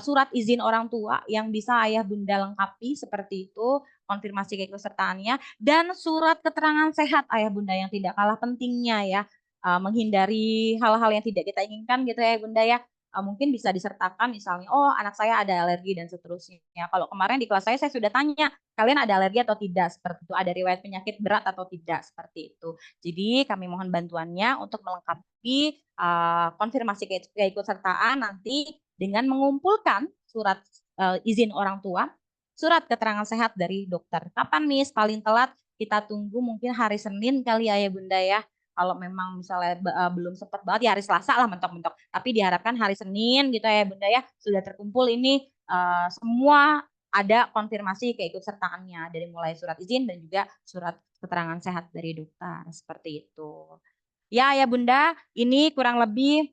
S4: surat izin orang tua yang bisa Ayah Bunda lengkapi seperti itu, konfirmasi keikutsertaannya, dan surat keterangan sehat Ayah Bunda yang tidak kalah pentingnya ya, menghindari hal-hal yang tidak kita inginkan gitu ya Bunda ya. Mungkin bisa disertakan misalnya, oh anak saya ada alergi dan seterusnya. Kalau kemarin di kelas saya sudah tanya, kalian ada alergi atau tidak, seperti itu, ada riwayat penyakit berat atau tidak, seperti itu. Jadi kami mohon bantuannya untuk melengkapi konfirmasi keikutsertaan nanti dengan mengumpulkan surat izin orang tua, surat keterangan sehat dari dokter. Kapan nih paling telat? Kita tunggu mungkin hari Senin kali ya Bunda ya. Kalau memang misalnya belum sempat banget ya hari Selasa lah mentok-mentok. Tapi diharapkan hari Senin gitu ya Bunda ya, sudah terkumpul ini semua ada konfirmasi keikutsertaannya dari mulai surat izin dan juga surat keterangan sehat dari dokter, seperti itu. Ya Bunda, ini kurang lebih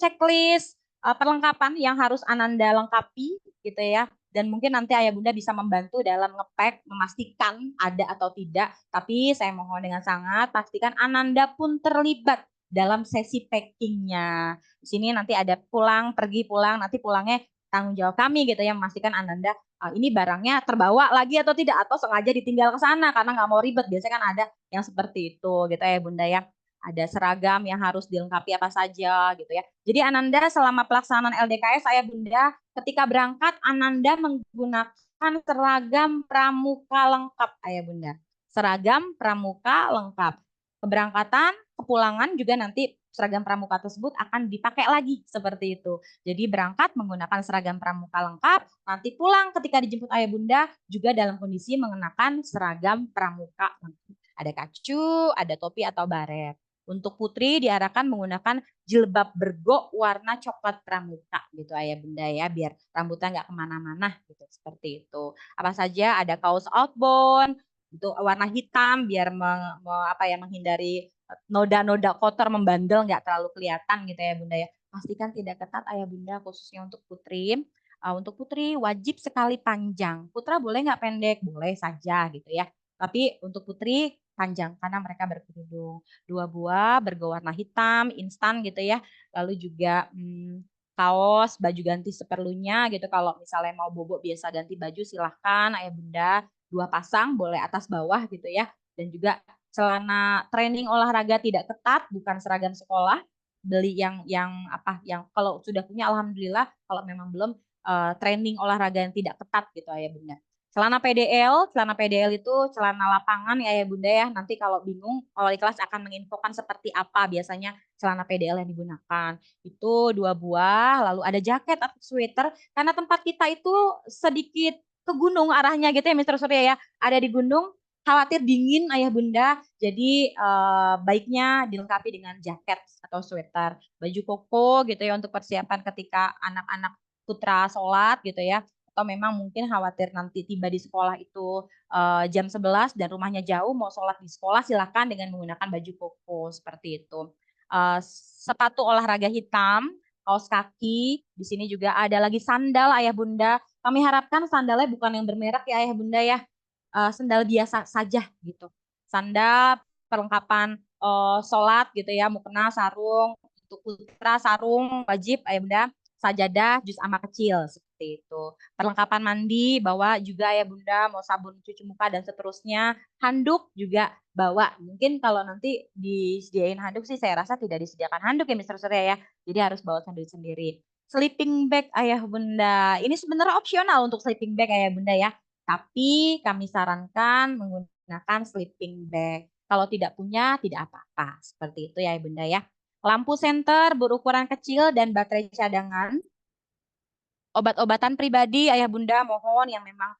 S4: checklist perlengkapan yang harus Ananda lengkapi gitu ya. Dan mungkin nanti Ayah Bunda bisa membantu dalam ngepack, memastikan ada atau tidak. Tapi saya mohon dengan sangat pastikan Ananda pun terlibat dalam sesi packingnya. Di sini nanti ada pulang, pergi pulang, nanti pulangnya tanggung jawab kami gitu ya, memastikan Ananda ini barangnya terbawa lagi atau tidak, atau sengaja ditinggal ke sana karena nggak mau ribet. Biasanya kan ada yang seperti itu gitu ya Bunda ya. Ada seragam yang harus dilengkapi apa saja gitu ya. Jadi Ananda selama pelaksanaan LDKS Ayah Bunda ketika berangkat Ananda menggunakan seragam pramuka lengkap Ayah Bunda. Seragam pramuka lengkap. Keberangkatan, kepulangan juga nanti seragam pramuka tersebut akan dipakai lagi seperti itu. Jadi berangkat menggunakan seragam pramuka lengkap, nanti pulang ketika dijemput Ayah Bunda juga dalam kondisi mengenakan seragam pramuka lengkap. Ada kacu, ada topi atau baret. Untuk putri diarahkan menggunakan jilbab bergo warna coklat pramuka gitu Ayah Bunda ya, biar rambutnya nggak kemana-mana gitu, seperti itu. Apa saja, ada kaos outbound untuk warna hitam biar menghindari noda-noda kotor membandel, nggak terlalu kelihatan gitu ya Bunda ya. Pastikan tidak ketat Ayah Bunda khususnya untuk putri. Untuk putri wajib sekali panjang. Putra boleh nggak pendek? Boleh saja gitu ya. Tapi untuk putri panjang karena mereka berkerudung. 2 buah berwarna hitam, instan gitu ya. Lalu juga kaos, baju ganti seperlunya gitu. Kalau misalnya mau bobo biasa ganti baju silahkan Ayah Bunda. 2 pasang boleh atas bawah gitu ya. Dan juga celana training olahraga tidak ketat, bukan seragam sekolah. Beli yang kalau sudah punya alhamdulillah, kalau memang belum training olahraga yang tidak ketat gitu Ayah Bunda. Celana PDL itu celana lapangan ya Ayah Bunda ya. Nanti kalau bingung, wali kelas akan menginfokan seperti apa biasanya celana PDL yang digunakan. Itu 2 buah, lalu ada jaket atau sweater. Karena tempat kita itu sedikit ke gunung arahnya gitu ya Mr. Surya ya. Ada di gunung, khawatir dingin Ayah Bunda. Jadi baiknya dilengkapi dengan jaket atau sweater. Baju koko gitu ya untuk persiapan ketika anak-anak putra sholat gitu ya. Atau memang mungkin khawatir nanti tiba di sekolah itu jam 11 dan rumahnya jauh, mau sholat di sekolah silakan dengan menggunakan baju koko seperti itu. Sepatu olahraga hitam, kaos kaki, di sini juga ada lagi sandal Ayah Bunda. Kami harapkan sandalnya bukan yang bermerek ya Ayah Bunda ya, sandal biasa saja gitu. Sandal perlengkapan sholat gitu ya, mukena, sarung, untuk putra sarung wajib Ayah Bunda, sajadah, juz amma kecil seperti itu. Perlengkapan mandi bawa juga ya Bunda, mau sabun cuci muka dan seterusnya. Handuk juga bawa. Mungkin kalau nanti disediain handuk sih saya rasa tidak disediakan handuk ya Mr. Surya ya. Jadi harus bawa sendiri sendiri. Sleeping bag Ayah Bunda. Ini sebenarnya opsional untuk sleeping bag Ayah Bunda ya. Tapi kami sarankan menggunakan sleeping bag. Kalau tidak punya tidak apa-apa. Seperti itu ya Bunda ya. Lampu senter berukuran kecil dan baterai cadangan. Obat-obatan pribadi Ayah Bunda mohon yang memang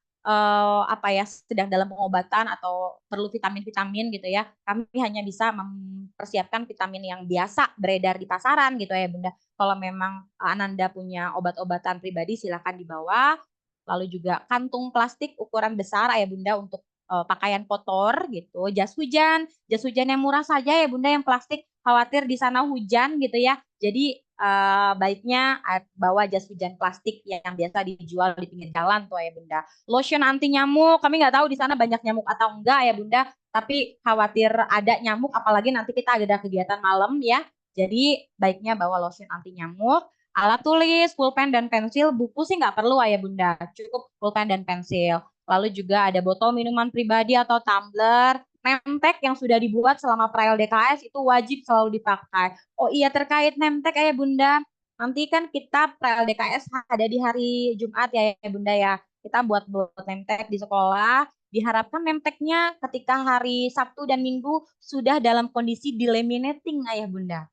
S4: sedang dalam pengobatan atau perlu vitamin-vitamin gitu ya, kami hanya bisa mempersiapkan vitamin yang biasa beredar di pasaran gitu ya Bunda. Kalau memang Ananda punya obat-obatan pribadi silakan dibawa. Lalu juga kantung plastik ukuran besar ya Bunda untuk pakaian kotor gitu. Jas hujan yang murah saja ya Bunda yang plastik, khawatir di sana hujan gitu ya. Jadi baiknya bawa jas hujan plastik yang biasa dijual di pinggir jalan tuh ya Bunda. Lotion anti nyamuk, kami nggak tahu di sana banyak nyamuk atau enggak ya Bunda, tapi khawatir ada nyamuk apalagi nanti kita ada kegiatan malam ya. Jadi baiknya bawa lotion anti nyamuk. Alat tulis, pulpen dan pensil, buku sih nggak perlu ya Bunda, cukup pulpen dan pensil. Lalu juga ada botol minuman pribadi atau tumbler, name tag yang sudah dibuat selama pra-LDKS itu wajib selalu dipakai. Oh iya, terkait name tag ya Bunda, nanti kan kita pra-LDKS ada di hari Jumat ya Bunda ya. Kita buat name tag di sekolah, diharapkan name tag-nya ketika hari Sabtu dan Minggu sudah dalam kondisi delaminating ya Bunda.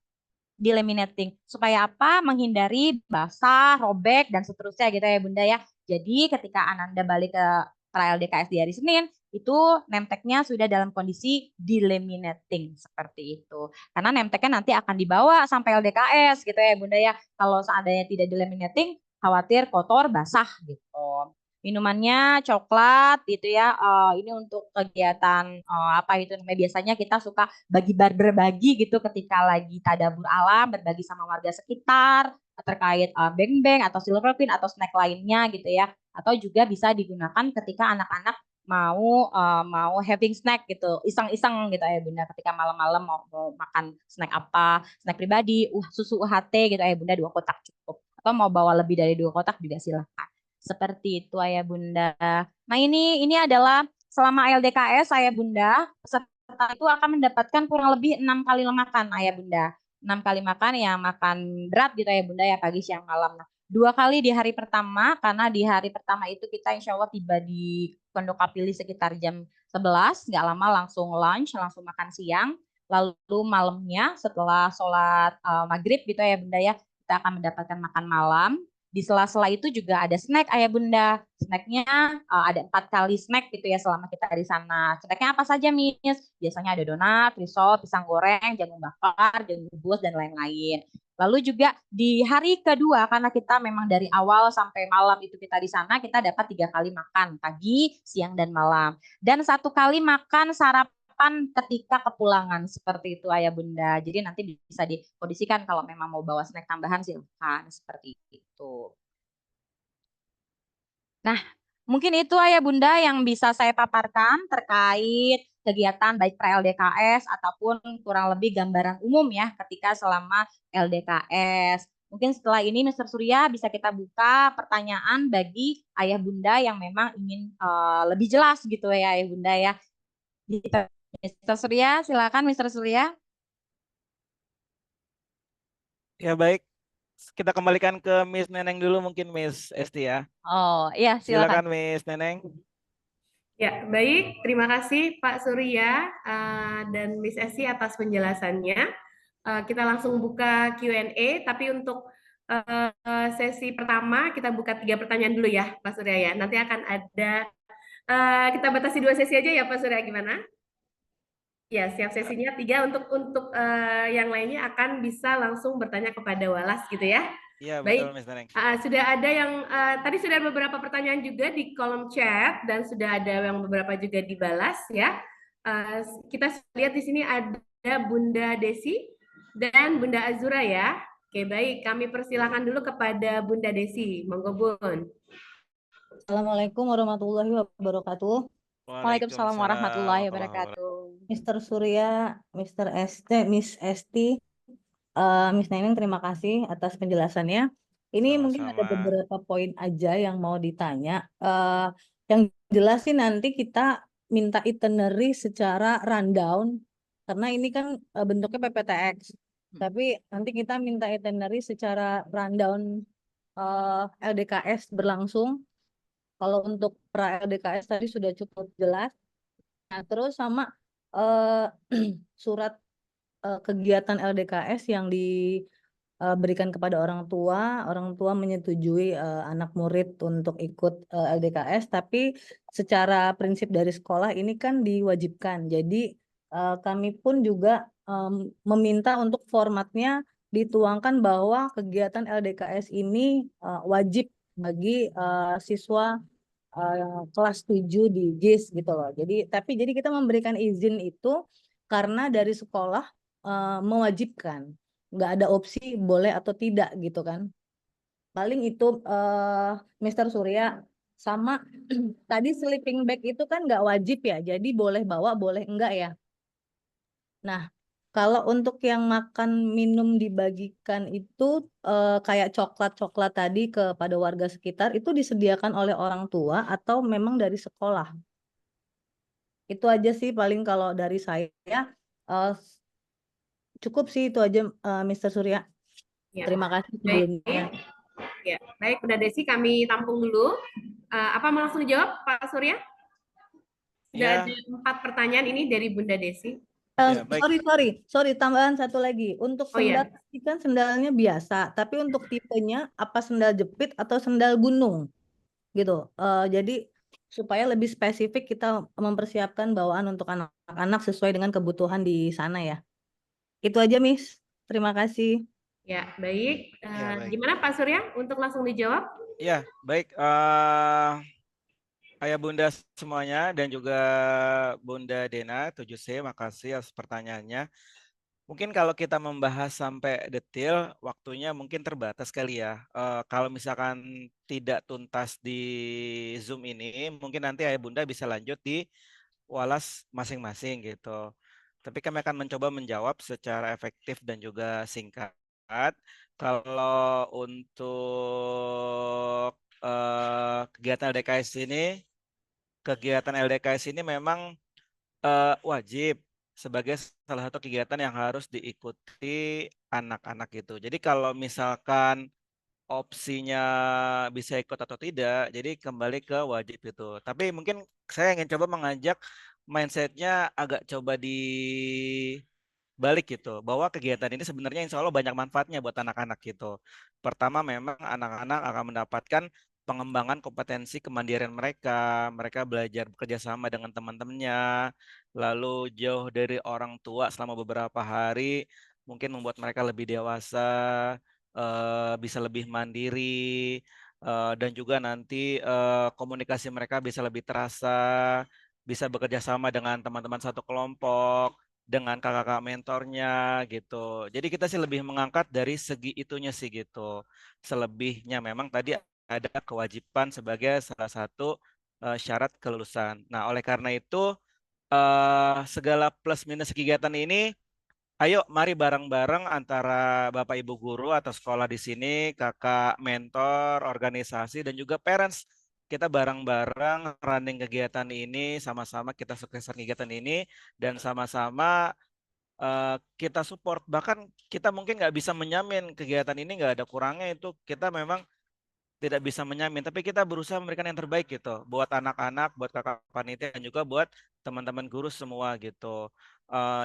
S4: Delaminating supaya apa? Menghindari basah, robek dan seterusnya gitu ya Bunda ya. Jadi ketika Ananda balik ke pra-LDKS di hari Senin, itu name tag-nya sudah dalam kondisi delaminating seperti itu. Karena name tag-nya nanti akan dibawa sampai LDKS gitu ya Bunda ya. Kalau seandainya tidak delaminating, khawatir kotor, basah gitu. Minumannya coklat gitu ya. Ini untuk kegiatan apa itu namanya, biasanya kita suka berbagi gitu ketika lagi tadabur alam, berbagi sama warga sekitar terkait beng-beng atau silver pin atau snack lainnya gitu ya. Atau juga bisa digunakan ketika anak-anak mau having snack gitu, iseng-iseng gitu ya Bunda, ketika malam-malam mau makan snack apa, snack pribadi, susu UHT gitu ya Bunda, 2 kotak cukup. Atau mau bawa lebih dari 2 kotak juga silakan. Seperti itu Ayah Bunda. Nah ini adalah selama LDKS Ayah Bunda, peserta itu akan mendapatkan kurang lebih 6 kali makan Ayah Bunda. 6 kali makan ya, makan berat gitu ya Bunda ya, pagi, siang, malam. Nah, 2 kali di hari pertama, karena di hari pertama itu kita insya Allah tiba di Pondok Kapili sekitar jam 11, nggak lama langsung lunch, langsung makan siang. Lalu malamnya setelah sholat maghrib gitu ya Bunda ya, kita akan mendapatkan makan malam. Di sela-sela itu juga ada snack Ayah Bunda. Snacknya ada 4 kali snack gitu ya selama kita di sana. Snacknya apa saja Miss? Biasanya ada donat, risol, pisang goreng, jagung bakar, jagung rebus dan lain-lain. Lalu juga di hari kedua karena kita memang dari awal sampai malam itu kita di sana, kita dapat 3 kali makan, pagi, siang dan malam. Dan 1 kali makan sarapan ketika kepulangan seperti itu Ayah Bunda. Jadi nanti bisa dikondisikan kalau memang mau bawa snack tambahan silakan seperti itu. Nah, mungkin itu Ayah Bunda yang bisa saya paparkan terkait kegiatan baik pra-LDKS ataupun kurang lebih gambaran umum ya ketika selama LDKS. Mungkin setelah ini Mr. Surya bisa kita buka pertanyaan bagi Ayah Bunda yang memang ingin lebih jelas gitu ya Ayah Bunda ya. Mr. Surya, silakan Mr. Surya.
S3: Ya baik, kita kembalikan ke Miss Neneng dulu mungkin Miss Esti ya.
S4: Oh iya
S3: Silakan
S4: silakan.
S3: Miss Neneng.
S1: Ya, baik. Terima kasih Pak Surya dan Miss Esi atas penjelasannya. Kita langsung buka Q&A, tapi untuk sesi pertama kita buka 3 pertanyaan dulu ya Pak Surya ya. Nanti akan ada, kita batasi 2 sesi aja ya Pak Surya, gimana? Ya, siap, sesinya 3, untuk yang lainnya akan bisa langsung bertanya kepada Walas gitu ya.
S3: Iya betul
S1: Baik,
S3: Miss Neneng.
S1: sudah ada yang tadi sudah ada beberapa pertanyaan juga di kolom chat dan sudah ada yang beberapa juga dibalas ya. Kita lihat di sini ada Bunda Desi dan Bunda Azura ya. Oke, baik, kami persilakan dulu kepada Bunda Desi. Monggo Bun.
S5: Assalamualaikum warahmatullahi wabarakatuh.
S4: Waalaikumsalam warahmatullahi wabarakatuh.
S5: Mr. Surya, Mr. ST, Miss Esti, Miss Neneng, terima kasih atas penjelasannya. Ini mungkin ada beberapa poin aja yang mau ditanya. Yang jelas sih nanti kita minta itinerary secara rundown, karena ini kan bentuknya PPTX. Tapi nanti kita minta itinerary secara rundown LDKS berlangsung. Kalau untuk pra-LDKS tadi sudah cukup jelas. Nah, terus sama surat kegiatan LDKS yang berikan kepada orang tua menyetujui anak murid untuk ikut LDKS, tapi secara prinsip dari sekolah ini kan diwajibkan. Jadi kami pun juga meminta untuk formatnya dituangkan bahwa kegiatan LDKS ini wajib bagi siswa kelas 7 di GIS gitu loh. Jadi kita memberikan izin itu karena dari sekolah mewajibkan, nggak ada opsi boleh atau tidak gitu kan. Paling itu Mr. Surya sama tadi sleeping bag itu kan nggak wajib ya, jadi boleh bawa boleh enggak ya. Nah, kalau untuk yang makan minum dibagikan itu kayak coklat-coklat tadi kepada warga sekitar itu disediakan oleh orang tua atau memang dari sekolah? Itu aja sih paling kalau dari saya. Eh, cukup sih itu aja Mr. Surya.
S1: Ya.
S5: Terima kasih
S1: Baik.
S5: sebelumnya.
S1: Ya, baik Bunda Desi, kami tampung dulu. Apa mau langsung dijawab Pak Surya? Sudah
S3: Ya.
S1: ada 4 pertanyaan ini dari Bunda Desi.
S3: Ya, baik.
S5: Sorry, tambahan satu lagi. Untuk
S1: Oh, ya.
S5: sendal tadi kan sendalnya biasa, tapi untuk tipenya apa sendal jepit atau sendal gunung gitu. Jadi supaya lebih spesifik kita mempersiapkan bawaan untuk anak-anak sesuai dengan kebutuhan di sana ya. Itu aja, Miss. Terima kasih.
S1: Ya, baik.
S3: Ya, baik.
S1: Gimana Pak Surya untuk langsung dijawab?
S3: Ya, baik. Ayah Bunda semuanya dan juga Bunda Dena 7C, makasih atas pertanyaannya. Mungkin kalau kita membahas sampai detail, waktunya mungkin terbatas kali ya. Kalau misalkan tidak tuntas di Zoom ini, mungkin nanti Ayah Bunda bisa lanjut di Walas masing-masing gitu. Tapi kami akan mencoba menjawab secara efektif dan juga singkat. Kalau untuk kegiatan LDKS ini memang wajib sebagai salah satu kegiatan yang harus diikuti anak-anak itu. Jadi kalau misalkan opsinya bisa ikut atau tidak, jadi kembali ke wajib itu. Tapi mungkin saya ingin coba mengajak mindsetnya agak coba dibalik gitu, bahwa kegiatan ini sebenarnya insya Allah banyak manfaatnya buat anak-anak gitu. Pertama memang anak-anak akan mendapatkan pengembangan kompetensi kemandirian mereka, mereka belajar bekerja sama dengan teman-temannya, lalu jauh dari orang tua selama beberapa hari, mungkin membuat mereka lebih dewasa, bisa lebih mandiri, dan juga nanti komunikasi mereka bisa lebih terasa, bisa bekerja sama dengan teman-teman satu kelompok, dengan kakak-kakak mentornya gitu. Jadi kita sih lebih mengangkat dari segi itunya sih gitu. Selebihnya memang tadi ada kewajiban sebagai salah satu syarat kelulusan. Nah, oleh karena itu segala plus minus kegiatan ini, ayo mari bareng-bareng antara Bapak Ibu guru atau sekolah di sini, kakak mentor, organisasi dan juga parents. Kita bareng-bareng running kegiatan ini, sama-sama kita sukseskan kegiatan ini dan sama-sama kita support. Bahkan kita mungkin nggak bisa menyamin kegiatan ini nggak ada kurangnya, itu kita memang tidak bisa menyamin, tapi kita berusaha memberikan yang terbaik gitu buat anak-anak, buat kakak panitia dan juga buat teman-teman guru semua gitu.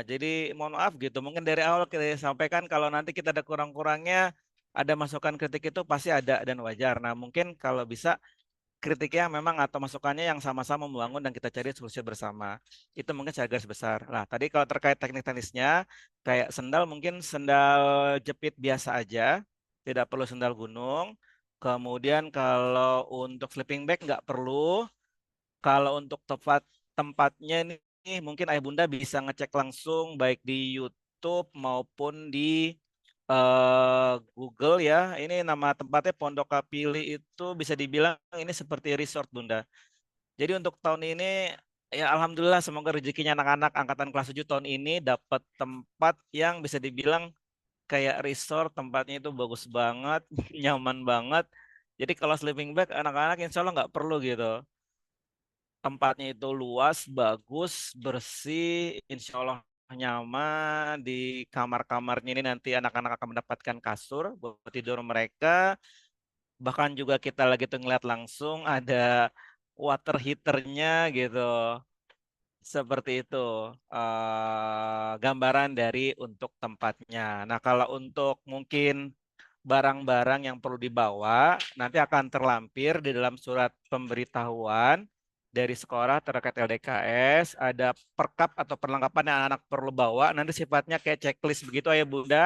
S3: Jadi mohon maaf gitu, mungkin dari awal kita sampaikan kalau nanti kita ada kurang-kurangnya, ada masukan kritik itu pasti ada dan wajar. Nah mungkin kalau bisa kritiknya memang atau masukannya yang sama-sama membangun dan kita cari solusi bersama. Itu mungkin secara garis besar. Nah, tadi kalau terkait teknik-teknisnya, kayak sendal mungkin sendal jepit biasa aja, tidak perlu sendal gunung. Kemudian kalau untuk sleeping bag nggak perlu. Kalau untuk tempatnya nih, mungkin Ayah Bunda bisa ngecek langsung baik di YouTube maupun di Google ya. Ini nama tempatnya Pondok Kapili, itu bisa dibilang ini seperti resort Bunda. Jadi untuk tahun ini ya alhamdulillah semoga rezekinya anak-anak angkatan kelas 7 tahun ini dapat tempat yang bisa dibilang kayak resort, tempatnya itu bagus banget, nyaman banget. Jadi kalau sleeping bag anak-anak insya Allah nggak perlu gitu. Tempatnya itu luas, bagus, bersih, insya Allah nyaman. Di kamar-kamarnya ini nanti anak-anak akan mendapatkan kasur buat tidur mereka. Bahkan juga kita lagi tuh ngeliat langsung ada water heaternya gitu. Seperti itu gambaran dari untuk tempatnya. Nah kalau untuk mungkin barang-barang yang perlu dibawa nanti akan terlampir di dalam surat pemberitahuan dari sekolah terkait LDKS, ada perkap atau perlengkapan yang anak-anak perlu bawa, nanti sifatnya kayak checklist begitu Ayah Bunda.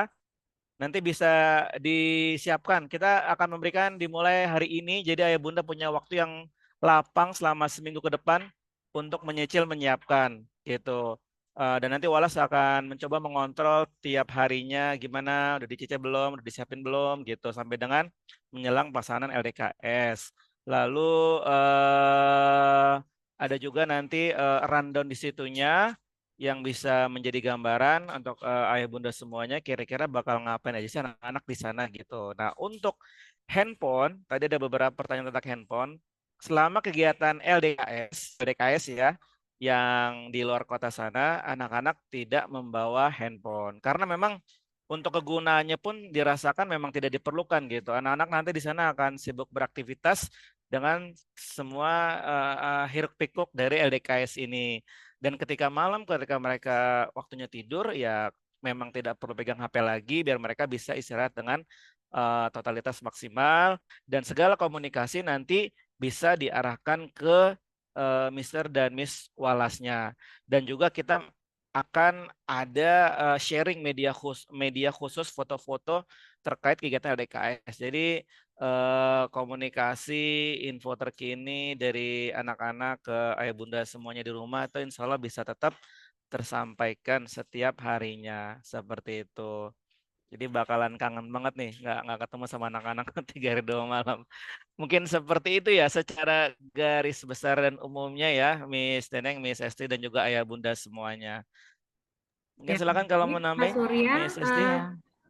S3: Nanti bisa disiapkan. Kita akan memberikan dimulai hari ini, jadi Ayah Bunda punya waktu yang lapang selama seminggu ke depan untuk menyicil menyiapkan gitu. Dan nanti Wallace akan mencoba mengontrol tiap harinya gimana, udah dicicil belum, udah disiapin belum gitu sampai dengan menjelang pelaksanaan LDKS. Lalu ada juga nanti rundown di situnya yang bisa menjadi gambaran untuk ayah bunda semuanya kira-kira bakal ngapain aja sih anak-anak di sana gitu. Nah, untuk handphone, tadi ada beberapa pertanyaan tentang handphone. Selama kegiatan LDKS ya, yang di luar kota sana, anak-anak tidak membawa handphone. Karena memang untuk kegunaannya pun dirasakan memang tidak diperlukan gitu. Anak-anak nanti di sana akan sibuk beraktivitas dengan semua hiruk-pikuk dari LDKS ini. Dan ketika malam, ketika mereka waktunya tidur, ya memang tidak perlu pegang HP lagi, biar mereka bisa istirahat dengan totalitas maksimal. Dan segala komunikasi nanti bisa diarahkan ke Mr. dan Miss Walasnya. Dan juga kita akan ada sharing media khusus foto-foto terkait kegiatan LDKS. Jadi komunikasi info terkini dari anak-anak ke ayah bunda semuanya di rumah itu insya Allah bisa tetap tersampaikan setiap harinya seperti itu. Jadi bakalan kangen banget nih nggak ketemu sama anak-anak 3 hari 2 malam. Mungkin seperti itu ya secara garis besar dan umumnya ya Miss Teneng, Miss Esti dan juga ayah bunda semuanya. Mungkin
S1: Ya,
S3: silakan kalau mau
S1: Pak
S3: nambahin
S1: Surya,
S3: Miss Esti.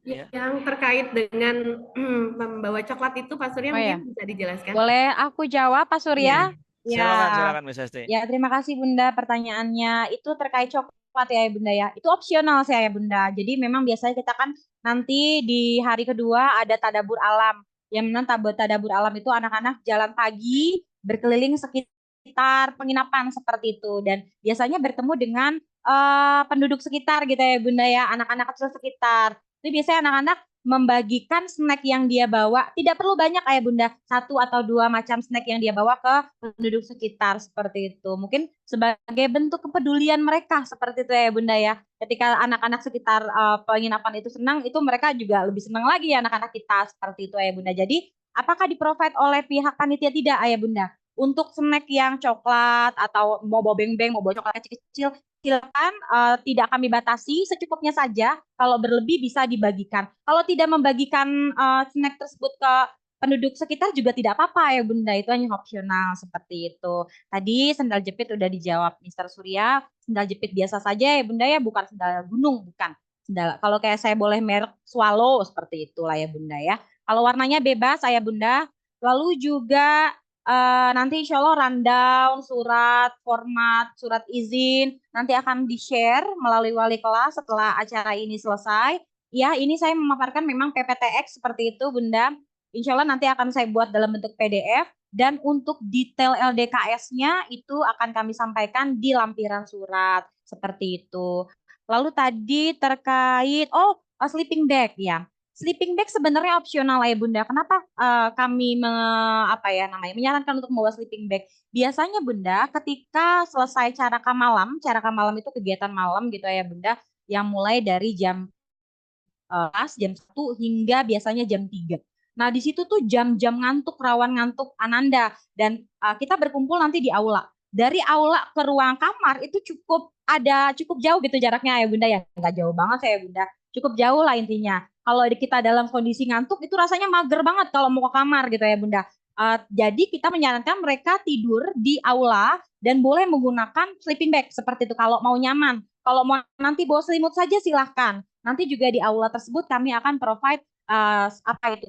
S3: Ya.
S1: yang terkait dengan membawa coklat itu Pak Surya
S4: Oh ya,
S1: mungkin bisa dijelaskan.
S4: boleh aku jawab Pak Surya?
S3: Silakan Miss Esti.
S4: Ya, terima kasih Bunda pertanyaannya. Itu terkait coklat ya Bunda ya. Itu opsional sih ya Bunda. Jadi memang biasanya kita kan nanti di hari kedua ada tadabur alam. Yang memang tadabur alam itu anak-anak jalan pagi berkeliling sekitar penginapan seperti itu. Dan biasanya bertemu dengan penduduk sekitar gitu ya Bunda ya. Anak-anak kecil sekitar. Itu biasanya anak-anak membagikan snack yang dia bawa. Tidak perlu banyak ya Bunda. 1 atau 2 macam snack yang dia bawa ke penduduk sekitar seperti itu. Mungkin sebagai bentuk kepedulian mereka seperti itu ya Bunda ya. Ketika anak-anak sekitar penginapan itu senang, itu mereka juga lebih senang lagi ya anak-anak kita seperti itu ya Bunda. Jadi apakah di-provide oleh pihak panitia tidak ya Bunda? Untuk snack yang coklat atau mau bawa beng-beng, mau bawa coklat kecil-kecil, silakan tidak kami batasi, secukupnya saja. Kalau berlebih bisa dibagikan. Kalau tidak membagikan snack tersebut ke penduduk sekitar juga tidak apa-apa ya Bunda, itu hanya opsional seperti itu. Tadi sendal jepit udah dijawab Mr. Surya, sendal jepit biasa saja ya Bunda ya, bukan sendal gunung, bukan. Sendal, kalau kayak saya boleh merek Swallow seperti itulah ya Bunda ya. Kalau warnanya bebas ya Bunda. Lalu juga nanti insya Allah rundown, surat izin, nanti akan di-share melalui wali kelas setelah acara ini selesai. Ya, ini saya memaparkan memang PPTX seperti itu Bunda. Insya Allah nanti akan saya buat dalam bentuk PDF dan untuk detail LDKS-nya itu akan kami sampaikan di lampiran surat seperti itu. Lalu tadi terkait sleeping bag ya. Sleeping bag sebenarnya opsional ya Bunda. Kenapa kami menyarankan untuk membawa sleeping bag? Biasanya Bunda ketika selesai caraka malam itu kegiatan malam gitu ya Bunda, yang mulai dari jam 1 hingga biasanya jam 3. Nah, di situ tuh jam-jam ngantuk, rawan ngantuk Ananda. Dan kita berkumpul nanti di aula. Dari aula ke ruang kamar itu cukup jauh gitu jaraknya ya Bunda ya. Nggak jauh banget saya Bunda. Cukup jauh lah intinya. Kalau kita dalam kondisi ngantuk itu rasanya mager banget kalau mau ke kamar gitu ya Bunda. Jadi kita menyarankan mereka tidur di aula dan boleh menggunakan sleeping bag seperti itu kalau mau nyaman. Kalau mau nanti bawa selimut saja silahkan. Nanti juga di aula tersebut kami akan provide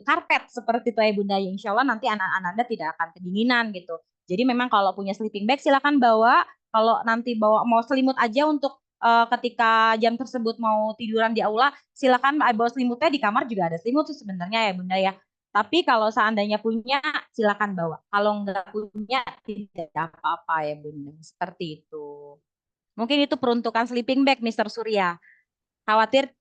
S4: karpet seperti itu ya Bunda. Insya Allah nanti anak-anak Anda tidak akan kedinginan gitu. Jadi memang kalau punya sleeping bag silakan bawa. Kalau nanti bawa mau selimut aja untuk ketika jam tersebut mau tiduran di aula, silakan bawa selimutnya, di kamar juga ada selimut sih sebenarnya ya Bunda ya. Tapi kalau seandainya punya, silakan bawa. Kalau nggak punya, tidak apa-apa ya Bunda. Seperti itu. Mungkin itu peruntukan sleeping bag, Mr. Surya. Khawatir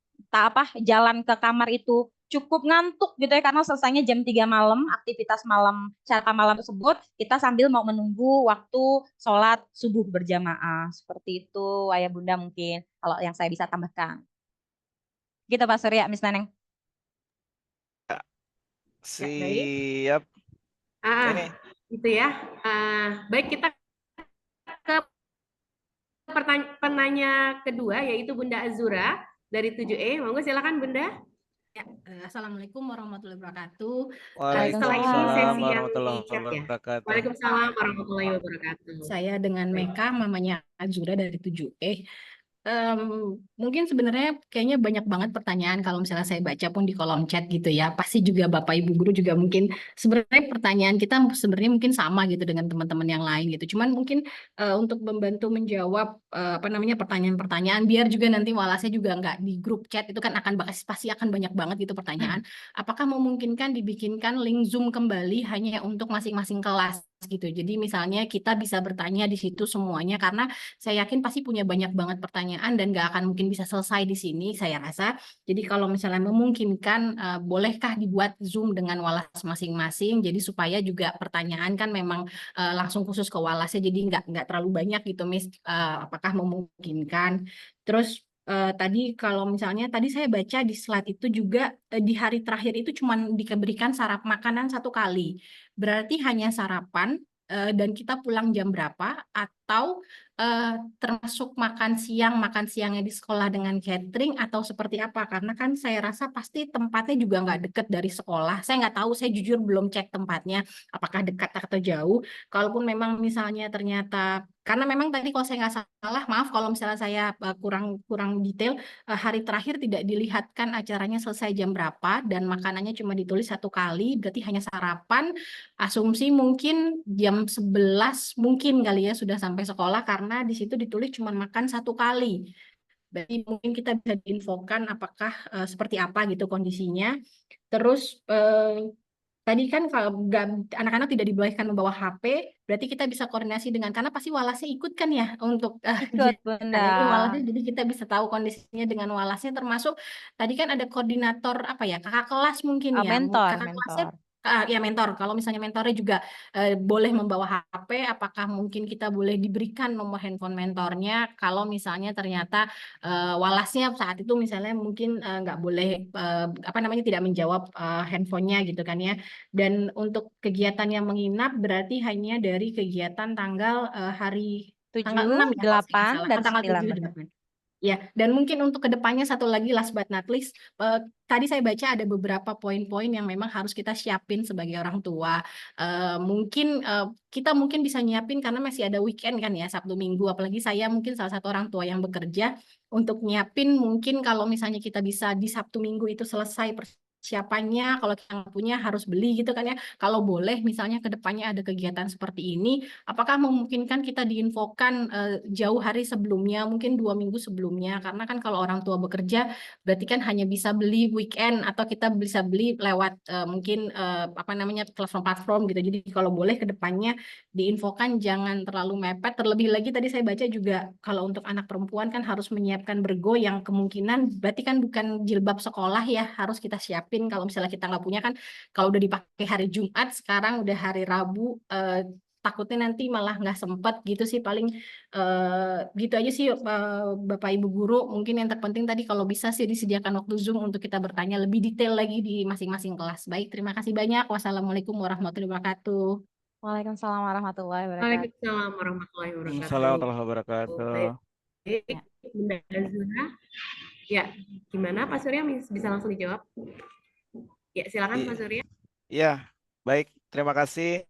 S4: jalan ke kamar itu cukup ngantuk gitu ya karena selesainya jam 3 malam, aktivitas malam wisata malam tersebut kita sambil mau menunggu waktu sholat subuh berjamaah. Seperti itu Ayah Bunda mungkin kalau yang saya bisa tambahkan. Gitu Pak Surya, Miss Neneng.
S1: Ya, baik.
S3: Siap. Ini
S1: Itu ya. Baik, kita ke penanya kedua yaitu Bunda Azura dari 7E. Monggo silakan Bunda.
S6: Ya, Assalamualaikum warahmatullahi wabarakatuh.
S1: Setelah ini
S3: Waalaikumsalam
S1: sesi yang
S3: warahmatullahi
S1: di chat ya.
S3: wabarakatuh.
S1: Waalaikumsalam warahmatullahi wabarakatuh.
S6: Saya dengan Meka, mamanya Azura dari 7E. Mungkin sebenarnya kayaknya banyak banget pertanyaan kalau misalnya saya baca pun di kolom chat gitu ya. Pasti juga Bapak Ibu guru juga mungkin sebenarnya pertanyaan kita sebenarnya mungkin sama gitu dengan teman-teman yang lain gitu. Cuman mungkin untuk membantu menjawab pertanyaan-pertanyaan biar juga nanti walasnya juga nggak di grup chat itu kan pasti akan banyak banget gitu pertanyaan. Apakah memungkinkan dibikinkan link Zoom kembali hanya untuk masing-masing kelas gitu. Jadi misalnya kita bisa bertanya di situ semuanya karena saya yakin pasti punya banyak banget pertanyaan dan gak akan mungkin bisa selesai di sini saya rasa. Jadi kalau misalnya memungkinkan bolehkah dibuat Zoom dengan walas masing-masing jadi supaya juga pertanyaan kan memang langsung khusus ke walasnya jadi nggak terlalu banyak gitu Miss. Apakah memungkinkan? Terus tadi kalau misalnya tadi saya baca di slide itu juga di hari terakhir itu cuma diberikan makanan 1 kali. Berarti hanya sarapan dan kita pulang jam berapa atau termasuk makan siangnya di sekolah dengan catering atau seperti apa? Karena kan saya rasa pasti tempatnya juga nggak deket dari sekolah. Saya nggak tahu, saya jujur belum cek tempatnya apakah dekat atau jauh. Kalaupun memang misalnya ternyata karena memang tadi kalau saya nggak salah, maaf kalau misalnya saya kurang detail, hari terakhir tidak dilihatkan acaranya selesai jam berapa dan makanannya cuma ditulis 1 kali, berarti hanya sarapan. Asumsi mungkin jam 11 mungkin kali ya sudah sampai sekolah karena di situ ditulis cuma makan 1 kali. Berarti mungkin kita bisa diinfokan apakah seperti apa gitu kondisinya. Terus tadi kan kalau anak-anak tidak dibolehkan membawa HP, berarti kita bisa koordinasi dengan karena pasti walasnya ikut kan ya untuk
S4: Ikut Bunda.
S6: ini walasnya jadi kita bisa tahu kondisinya dengan walasnya termasuk tadi kan ada koordinator apa ya kakak kelas mungkin ya
S4: Mentor.
S6: kakak kelasnya ya mentor kalau misalnya mentornya juga boleh membawa HP apakah mungkin kita boleh diberikan nomor handphone mentornya kalau misalnya ternyata walasnya saat itu misalnya mungkin nggak boleh tidak menjawab handphonenya gitu kan ya. Dan untuk kegiatan yang menginap berarti hanya dari kegiatan tanggal hari
S4: 7,
S6: tanggal 6 ya,
S4: 8, dan
S6: tanggal
S4: 9.
S6: 7 8. Ya, dan mungkin untuk kedepannya satu lagi last but not least, tadi saya baca ada beberapa poin-poin yang memang harus kita siapin sebagai orang tua. Mungkin kita mungkin bisa nyiapin karena masih ada weekend kan ya, Sabtu Minggu, apalagi saya mungkin salah satu orang tua yang bekerja untuk nyiapin mungkin kalau misalnya kita bisa di Sabtu Minggu itu selesai persiapannya, kalau kita nggak punya harus beli gitu kan ya. Kalau boleh misalnya ke depannya ada kegiatan seperti ini, apakah memungkinkan kita diinfokan jauh hari sebelumnya, mungkin 2 minggu sebelumnya, karena kan kalau orang tua bekerja berarti kan hanya bisa beli weekend atau kita bisa beli lewat mungkin platform-platform gitu. Jadi kalau boleh ke depannya diinfokan jangan terlalu mepet. Terlebih lagi tadi saya baca juga kalau untuk anak perempuan kan harus menyiapkan bergo yang kemungkinan berarti kan bukan jilbab sekolah ya, harus kita siapin kalau misalnya kita nggak punya kan kalau udah dipakai hari Jumat sekarang udah hari Rabu takutnya nanti malah nggak sempat gitu sih paling gitu aja sih Bapak Ibu guru mungkin yang terpenting tadi kalau bisa sih disediakan waktu Zoom untuk kita bertanya lebih detail lagi di masing-masing kelas. Baik, terima kasih banyak. Wassalamualaikum warahmatullahi wabarakatuh.
S4: Waalaikumsalam warahmatullahi wabarakatuh.
S1: Waalaikumsalam warahmatullahi wabarakatuh.
S3: Assalamualaikum warahmatullahi wabarakatuh.
S1: Baik, Bunda Azura. Ya, gimana Pak Surya bisa langsung dijawab? Ya, silakan Pak Surya.
S3: Ya, baik. Terima kasih.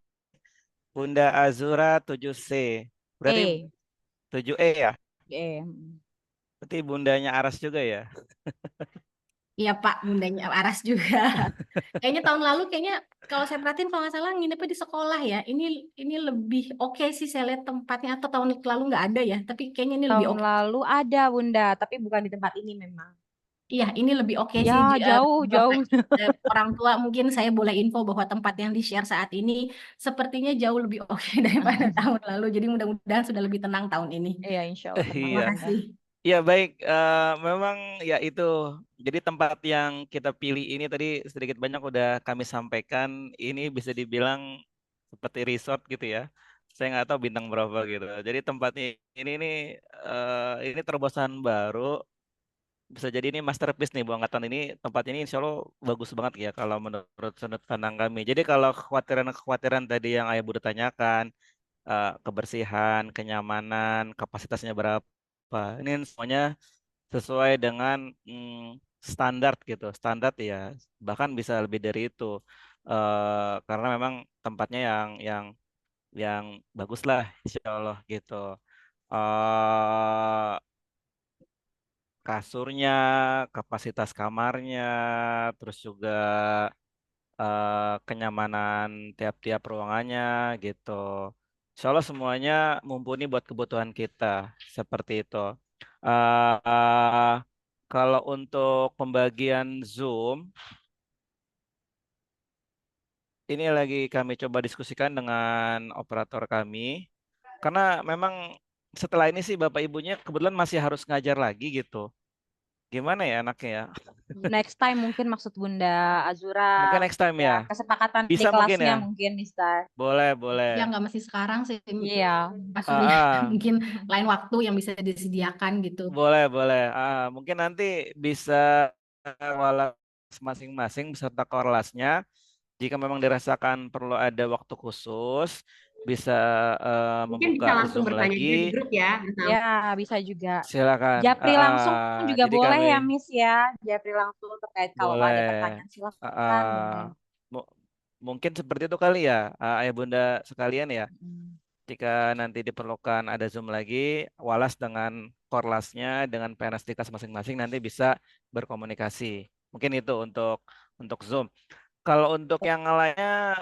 S3: Bunda Azura 7C. Berarti 7E ya? Berarti bundanya Aras juga ya?
S6: Iya Pak, bundanya Aras juga. Kayaknya tahun lalu kalau saya perhatiin kalau nggak salah nginepnya di sekolah ya. Ini lebih oke sih saya lihat tempatnya atau tahun lalu nggak ada ya. Tapi kayaknya ini lebih oke.
S4: Tahun lalu ada Bunda, tapi bukan di tempat ini memang.
S6: Iya, ini lebih oke
S4: Ya,
S6: sih.
S4: jauh.
S6: Orang tua mungkin saya boleh info bahwa tempat yang di-share saat ini sepertinya jauh lebih oke daripada tahun lalu. Jadi mudah-mudahan sudah lebih tenang tahun ini.
S4: Iya, insya Allah.
S6: Terima kasih.
S3: Ya baik, memang ya itu. Jadi tempat yang kita pilih ini tadi sedikit banyak udah kami sampaikan. Ini bisa dibilang seperti resort gitu ya. Saya nggak tahu bintang berapa gitu. Jadi tempatnya ini ini terobosan baru. Bisa jadi ini masterpiece nih Bu Angkatan ini. Tempat ini insya Allah bagus banget ya kalau menurut sudut pandang kami. Jadi kalau kekhawatiran-kekhawatiran tadi yang Ayah Bunda tanyakan, kebersihan, kenyamanan, kapasitasnya berapa. Ini semuanya sesuai dengan standar gitu. Standar ya, bahkan bisa lebih dari itu. Karena memang tempatnya yang bagus lah, insya Allah gitu. eh Kasurnya, kapasitas kamarnya, terus juga kenyamanan tiap-tiap ruangannya gitu. Insya Allah semuanya mumpuni buat kebutuhan kita seperti itu. Uh, Kalau untuk pembagian Zoom, ini lagi kami coba diskusikan dengan operator kami. Karena memang setelah ini sih Bapak Ibunya kebetulan masih harus ngajar lagi gitu. Gimana ya anaknya ya?
S4: Next time mungkin maksud Bunda
S3: Mungkin
S4: Azura,
S3: next time
S4: ya
S3: ya.
S4: kesepakatan di
S3: Bisa mungkin
S4: kelasnya
S3: ya.
S4: mungkin Mister.
S3: Boleh,
S6: Ya
S3: boleh.
S6: nggak mesti sekarang sih
S4: Iya.
S6: Pak
S3: Ah,
S6: Surya.
S3: ah.
S6: Mungkin lain waktu yang bisa disediakan gitu.
S3: Boleh, boleh. Mungkin nanti bisa walas masing-masing beserta korlasnya. Jika memang dirasakan perlu ada waktu khusus, bisa
S1: Mungkin
S3: membuka
S1: bisa langsung
S3: Zoom
S1: bertanya
S3: lagi.
S1: juga di grup ya, Mas Nam.
S4: Ya, bisa juga.
S3: Silakan.
S4: Japri langsung juga
S3: Jadi
S4: boleh
S3: kami
S4: ya, Miss ya. Japri langsung terkait kalau mau
S3: boleh.
S4: ada pertanyaan
S3: Ah,
S4: silakan, boleh.
S3: ah. Mu- Mungkin seperti itu kali ya, Ayah Bunda sekalian ya.
S4: Mm.
S3: Jika nanti diperlukan ada Zoom lagi, Walas dengan Korlasnya, dengan PNS di kelas masing-masing nanti bisa berkomunikasi. Mungkin itu untuk Zoom. Kalau untuk yang lainnya,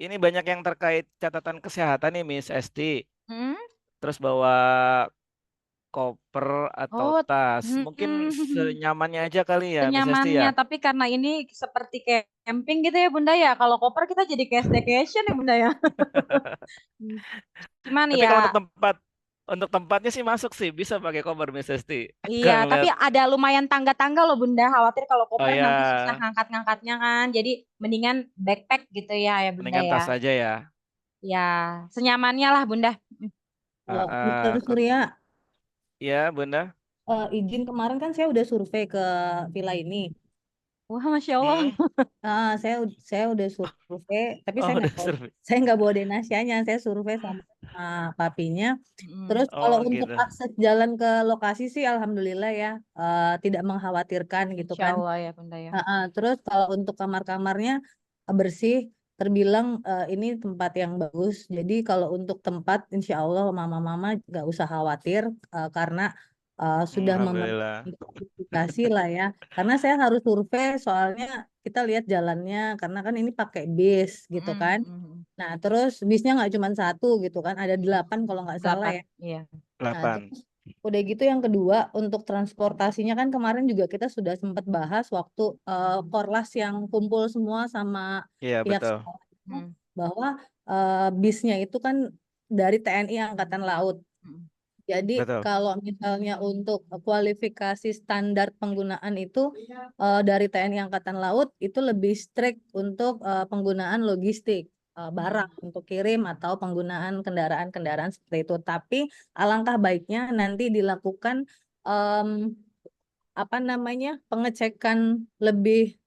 S3: ini banyak yang terkait catatan kesehatan nih, Miss Esti.
S4: Hmm?
S3: Terus bawa koper atau
S4: Oh,
S3: tas. Mungkin
S4: mm-mm.
S3: senyamannya aja kali ya, Miss Esti
S4: Senyamannya,
S3: ya.
S4: tapi karena ini seperti camping gitu ya Bunda ya. Kalau koper kita jadi kayak staycation ya Bunda ya. Hmm. Cuman
S3: Tapi kalau
S4: ya,
S3: untuk tempatnya sih masuk sih, bisa pakai koper, Miss Esti.
S4: iya,
S3: Kalau
S4: tapi
S3: lihat,
S4: ada lumayan tangga-tangga loh Bunda. Khawatir kalau
S3: oh
S4: koper nanti susah
S3: ya,
S4: ngangkat-ngangkatnya kan. Jadi mendingan backpack gitu ya Bunda
S3: mendingan
S4: ya.
S3: tas aja ya.
S4: Ya, senyamannya lah Bunda.
S3: Ah,
S5: Mister
S3: ah,
S5: Surya,
S3: ya, Bunda.
S5: izin kemarin kan saya udah survei ke villa ini.
S4: Wah, Masya Allah.
S3: Hmm?
S5: Saya udah survei, tapi
S3: Oh, udah survei.
S5: saya nggak bawa denasianya, saya survei sama papinya.
S4: Mm.
S5: Terus kalau
S3: Oh,
S5: untuk
S3: gitu.
S5: akses jalan ke lokasi sih, alhamdulillah ya, tidak mengkhawatirkan gitu
S4: Insya
S5: kan.
S4: Allah ya Bunda ya.
S5: Terus kalau untuk kamar-kamarnya bersih, terbilang ini tempat yang bagus. Jadi kalau untuk tempat, insya Allah mama-mama nggak usah khawatir karena sudah
S3: Alhamdulillah.
S5: memverifikasi lah ya. Karena saya harus survei soalnya kita lihat jalannya, karena kan ini pakai bis gitu
S4: Mm,
S5: kan.
S4: mm.
S5: Nah terus bisnya nggak cuma satu gitu kan, ada 8 kalau nggak salah
S4: 8,
S5: ya.
S4: iya.
S5: Nah,
S3: 8.
S5: terus udah gitu yang kedua untuk transportasinya kan kemarin juga kita sudah sempat bahas waktu Korlas yang kumpul semua sama
S3: Iya,
S5: pihak
S3: betul.
S5: sekolah itu,
S4: Mm,
S5: bahwa bisnya itu kan dari TNI Angkatan Laut.
S4: mm.
S5: Jadi
S3: Betul.
S5: kalau misalnya untuk kualifikasi standar penggunaan itu dari TNI Angkatan Laut itu lebih strict untuk penggunaan logistik barang untuk kirim atau penggunaan kendaraan-kendaraan seperti itu. Tapi alangkah baiknya nanti dilakukan em, apa namanya pengecekan lebih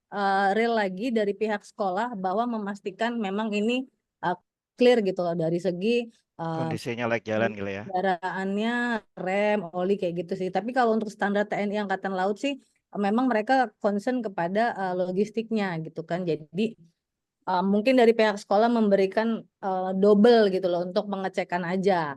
S5: real lagi dari pihak sekolah bahwa memastikan memang ini uh, clear gitu loh dari segi uh,
S3: Kondisinya layak jalan gitu ya.
S5: kendaraannya, rem, oli kayak gitu sih. Tapi kalau untuk standar TNI Angkatan Laut sih memang mereka concern kepada logistiknya gitu kan. Jadi mungkin dari pihak sekolah memberikan double gitu loh untuk pengecekan aja.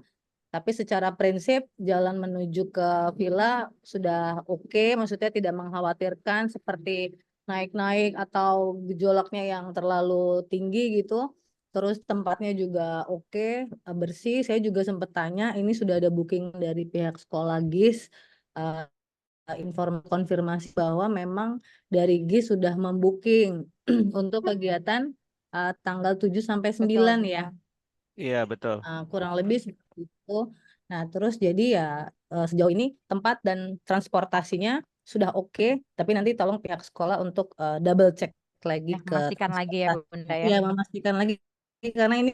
S5: Tapi secara prinsip jalan menuju ke villa sudah oke, maksudnya tidak mengkhawatirkan seperti naik-naik atau gejolaknya yang terlalu tinggi gitu. Terus tempatnya juga oke, bersih. Saya juga sempat tanya, ini sudah ada booking dari pihak sekolah GIS, konfirmasi bahwa memang dari GIS sudah membooking untuk kegiatan tanggal 7 sampai 9
S4: Betul,
S5: ya.
S4: betul.
S3: Iya, betul.
S5: Kurang lebih seperti itu. Nah, terus jadi ya sejauh ini tempat dan transportasinya sudah oke, tapi nanti tolong pihak sekolah untuk double check lagi
S4: Ya,
S5: ke
S4: memastikan lagi ya
S5: transportasi.
S4: Bunda ya.
S5: Iya, memastikan lagi karena ini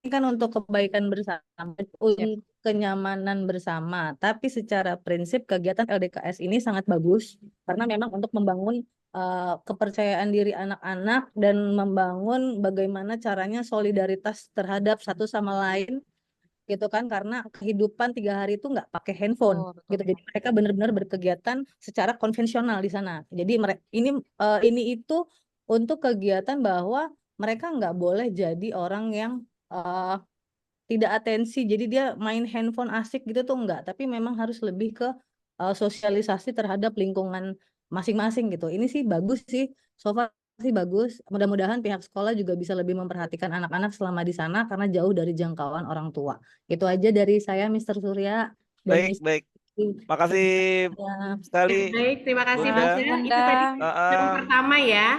S5: kan untuk kebaikan bersama,
S4: Siap.
S5: untuk kenyamanan bersama. Tapi secara prinsip kegiatan LDKS ini sangat bagus karena memang untuk membangun kepercayaan diri anak-anak dan membangun bagaimana caranya solidaritas terhadap satu sama lain gitu kan, karena kehidupan 3 hari itu nggak pakai handphone
S4: Betul, betul,
S5: gitu,
S4: betul.
S5: jadi mereka benar-benar berkegiatan secara konvensional di sana. Jadi mereka ini itu untuk kegiatan bahwa mereka nggak boleh jadi orang yang eh, tidak atensi, jadi dia main handphone asik gitu tuh enggak, tapi memang harus lebih ke sosialisasi terhadap lingkungan masing-masing gitu. Ini sih bagus sih, so far sih bagus. Mudah-mudahan pihak sekolah juga bisa lebih memperhatikan anak-anak selama di sana karena jauh dari jangkauan orang tua. Itu aja dari saya, Mr. Surya dan
S3: Baik,
S5: Miss.
S3: baik. Makasih sekali,
S1: Ya, baik, terima kasih
S3: Bunda.
S1: Bunda.
S4: Makasih Bunda.
S1: Itu tadi yang
S3: Heeh.
S1: pertama ya.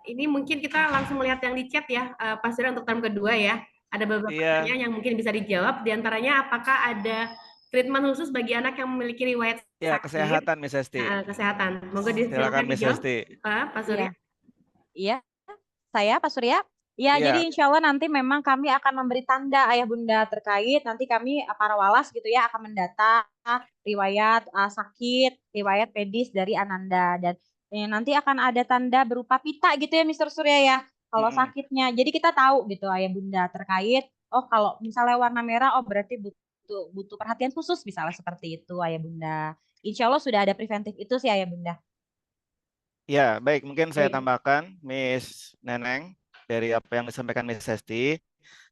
S1: Ini mungkin kita langsung melihat yang di chat ya, Pak Surya, untuk term kedua ya. Ada beberapa
S3: Iya,
S1: pertanyaan yang mungkin bisa dijawab. Di antaranya, apakah ada treatment khusus bagi anak yang memiliki riwayat
S3: ya
S1: sakit
S3: kesehatan Miss Esti.
S1: kesehatan? Monggo
S3: Silakan
S1: silakan
S3: Miss
S1: dijawab,
S3: Esti.
S1: Pak
S4: Iya,
S1: Surya.
S4: iya. Saya Pak Surya. Ya,
S3: Iya,
S4: jadi insya Allah nanti memang kami akan memberi tanda ayah bunda terkait. Nanti kami para walas gitu ya akan mendata riwayat sakit, riwayat medis dari Ananda dan nanti akan ada tanda berupa pita gitu ya Mister Surya ya. Kalau
S3: mm-mm.
S4: sakitnya, jadi kita tahu gitu ayah bunda terkait. Oh kalau misalnya warna merah, oh berarti butuh butuh perhatian khusus misalnya seperti itu ayah bunda. Insya Allah sudah ada preventif itu sih ayah bunda.
S3: Ya, baik. Mungkin saya
S1: Baik.
S3: tambahkan, Miss Neneng, dari apa yang disampaikan Miss Esti.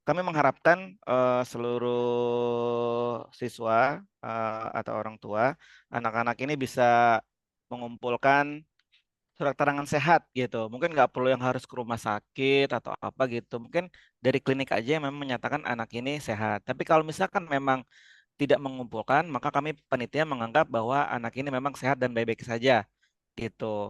S3: Kami mengharapkan seluruh siswa atau orang tua, anak-anak ini bisa mengumpulkan surat keterangan sehat gitu. Mungkin nggak perlu yang harus ke rumah sakit atau apa gitu. Mungkin dari klinik aja yang memang menyatakan anak ini sehat. Tapi kalau misalkan memang tidak mengumpulkan, maka kami panitia menganggap bahwa anak ini memang sehat dan baik-baik saja gitu.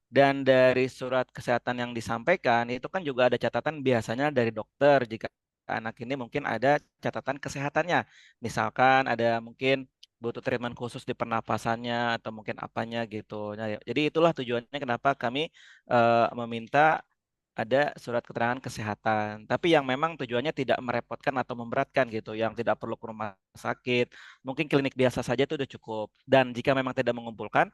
S3: Dan dari surat kesehatan yang disampaikan itu kan juga ada catatan biasanya dari dokter jika anak ini mungkin ada catatan kesehatannya. Misalkan ada mungkin butuh treatment khusus di pernapasannya atau mungkin apanya gitu. Nah, jadi itulah tujuannya kenapa kami meminta ada surat keterangan kesehatan. Tapi yang memang tujuannya tidak merepotkan atau memberatkan gitu, yang tidak perlu ke rumah sakit. Mungkin klinik biasa saja itu udah cukup. Dan jika memang tidak mengumpulkan,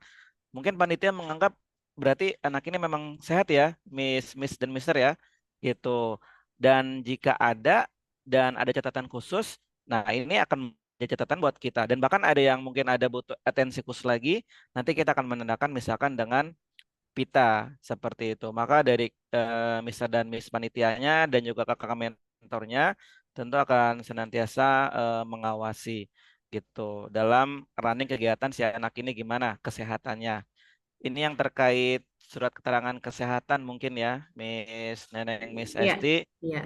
S3: mungkin panitia menganggap berarti anak ini memang sehat ya, Miss dan Mister ya, gitu. Dan jika ada dan ada catatan khusus, nah ini akan jadi catatan buat kita. Dan bahkan ada yang mungkin ada butuh atensi khusus lagi, nanti kita akan menandakan misalkan dengan pita seperti itu. Maka dari Mister dan Miss panitianya dan juga kakak mentornya tentu akan senantiasa mengawasi gitu dalam running kegiatan si anak ini gimana kesehatannya. Ini yang terkait surat keterangan kesehatan mungkin ya, Miss Neneng, Miss
S1: Iya,
S3: Esti.
S1: iya.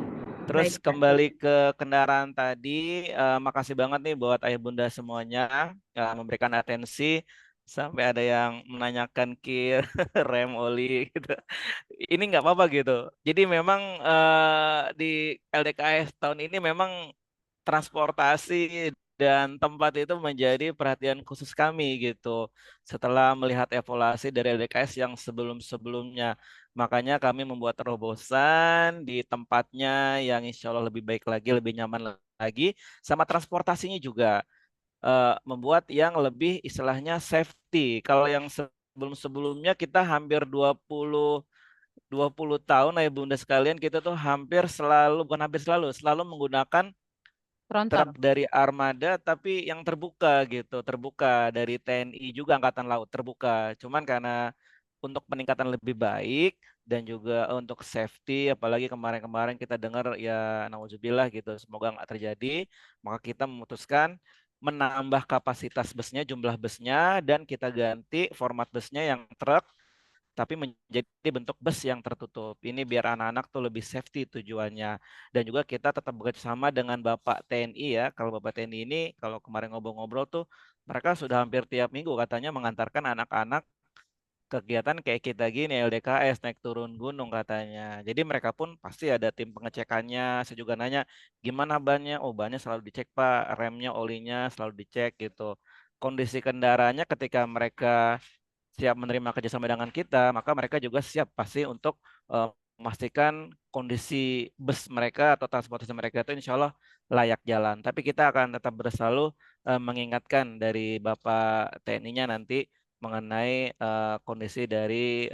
S3: Terus
S1: Baik, Pak.
S3: kembali ke kendaraan tadi, makasih banget nih buat ayah bunda semuanya memberikan atensi sampai ada yang menanyakan kir, rem, oli gitu. Ini nggak apa-apa gitu. Jadi memang di LDKS tahun ini memang transportasi dan tempat itu menjadi perhatian khusus kami gitu. Setelah melihat evaluasi dari LDKS yang sebelum-sebelumnya, makanya kami membuat terobosan di tempatnya yang insya Allah lebih baik lagi, lebih nyaman lagi, sama transportasinya juga membuat yang lebih istilahnya safety. Kalau yang sebelum-sebelumnya kita hampir 20 tahun ya Bunda sekalian kita tuh hampir selalu bukan hampir selalu menggunakan truk
S4: Tronton.
S3: dari armada tapi yang terbuka gitu, terbuka dari TNI juga Angkatan Laut terbuka. Cuman karena untuk peningkatan lebih baik dan juga untuk safety, apalagi kemarin-kemarin kita dengar ya nauzubillah gitu, semoga nggak terjadi, maka kita memutuskan menambah kapasitas busnya, jumlah busnya, dan kita ganti format busnya yang truk tapi menjadi bentuk bus yang tertutup. Ini biar anak-anak tuh lebih safety tujuannya. Dan juga kita tetap bekerjasama dengan Bapak TNI ya. Kalau Bapak TNI ini, kalau kemarin ngobrol-ngobrol tuh, mereka sudah hampir tiap minggu katanya mengantarkan anak-anak kegiatan kayak kita gini LDKS naik turun gunung katanya. Jadi mereka pun pasti ada tim pengecekannya. Saya juga nanya gimana bannya? Oh bannya selalu dicek Pak, remnya, olinya selalu dicek gitu. Kondisi kendaraannya ketika mereka siap menerima kerjasama dengan kita, maka mereka juga siap pasti untuk memastikan kondisi bus mereka atau transportasi mereka itu insya Allah layak jalan. Tapi kita akan tetap berselalu mengingatkan dari Bapak TNI-nya nanti mengenai kondisi dari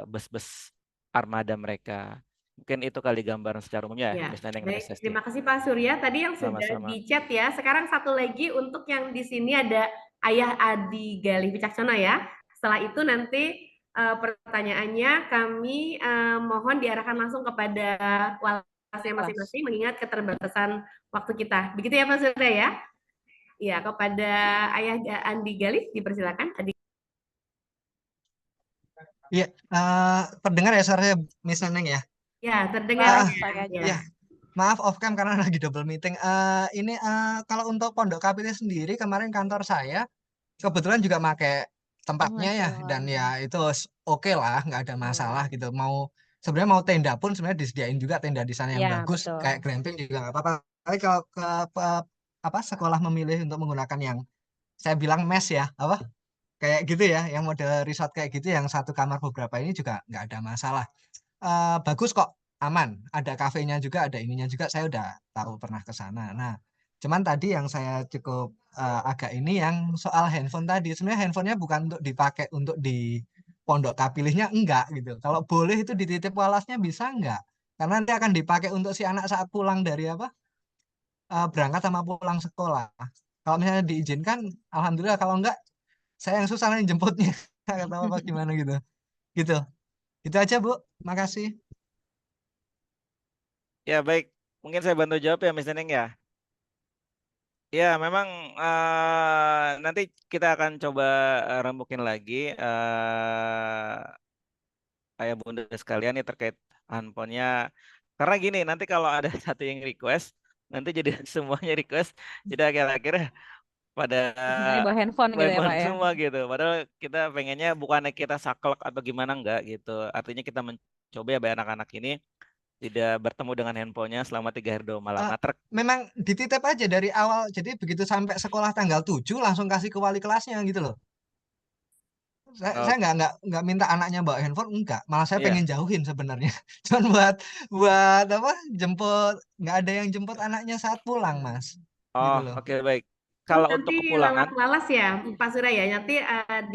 S3: bus-bus armada mereka. Mungkin itu kali gambaran secara umumnya ya,
S1: Ya,
S3: Miss Neneng dan
S1: baik.
S3: Miss Esti.
S1: Terima kasih Pak Surya. Tadi yang sudah
S3: Sama-sama.
S1: di chat ya. Sekarang satu lagi untuk yang di sini ada Ayah Adi Galih Wicaksono ya. Setelah itu nanti pertanyaannya kami mohon diarahkan langsung kepada kelasnya masing-masing mengingat keterbatasan waktu kita. Begitu ya Pak Surya ya? Ya, kepada Ayah Andi Galih dipersilakan.
S7: Iya, terdengar ya suaranya Miss Neneng ya?
S1: Ya, terdengar.
S4: Saya aja.
S7: Ya, maaf off cam karena lagi double meeting. Ini kalau untuk Pondok Kapite sendiri kemarin kantor saya kebetulan juga pakai tempatnya ya, dan ya itu oke lah, nggak ada masalah gitu. Sebenarnya mau tenda pun sebenarnya disediain juga tenda di sana yang
S4: Ya,
S7: bagus,
S4: betul.
S7: kayak glamping juga nggak apa-apa. Tapi kalau apa sekolah memilih untuk menggunakan yang saya bilang mes ya, apa kayak gitu ya, yang model resort kayak gitu, yang satu kamar beberapa ini juga nggak ada masalah. Bagus kok, aman. Ada kafenya juga, ada ininya juga. Saya udah tahu pernah ke sana. Nah, cuman tadi yang saya cukup agak ini yang soal handphone tadi. Sebenarnya handphonenya bukan untuk dipakai untuk di pondok kapilihnya, enggak gitu. Kalau boleh itu dititip walasnya bisa enggak? Karena nanti akan dipakai untuk si anak saat pulang dari berangkat sama pulang sekolah. Kalau misalnya diizinkan, alhamdulillah. Kalau enggak, saya yang susah nih jemputnya. Atau apa gimana gitu. Gitu. Itu aja, Bu. Makasih.
S3: Ya baik, mungkin saya bantu jawab ya Miss Neneng ya. Ya memang nanti kita akan coba rembukin lagi ayah bunda sekalian nih terkait handphonenya. Karena gini, nanti kalau ada satu yang request, nanti jadi semuanya request. Jadi akhir-akhir pada
S4: Semuanya bawa handphone gitu ya
S3: handphone
S4: Pak ya.
S3: semua gitu. Padahal kita pengennya bukannya kita saklek atau gimana enggak gitu. Artinya kita mencoba ya biar anak-anak ini tidak bertemu dengan handphonenya selama 3 hari 2 malam. Nah,
S7: Memang dititip aja dari awal. Jadi begitu sampai sekolah tanggal 7 langsung kasih ke wali kelasnya gitu loh. Saya nggak minta anaknya bawa handphone, enggak. Malah saya
S3: Iya.
S7: pengen jauhin sebenarnya. Cuman buat apa? Jemput, nggak ada yang jemput anaknya saat pulang, Mas. Gitu
S3: Oh,
S7: loh.
S3: oke baik. Kalau untuk
S1: Nanti
S3: kepulangan,
S1: lewat Walas ya, Pak Surya ya. Nanti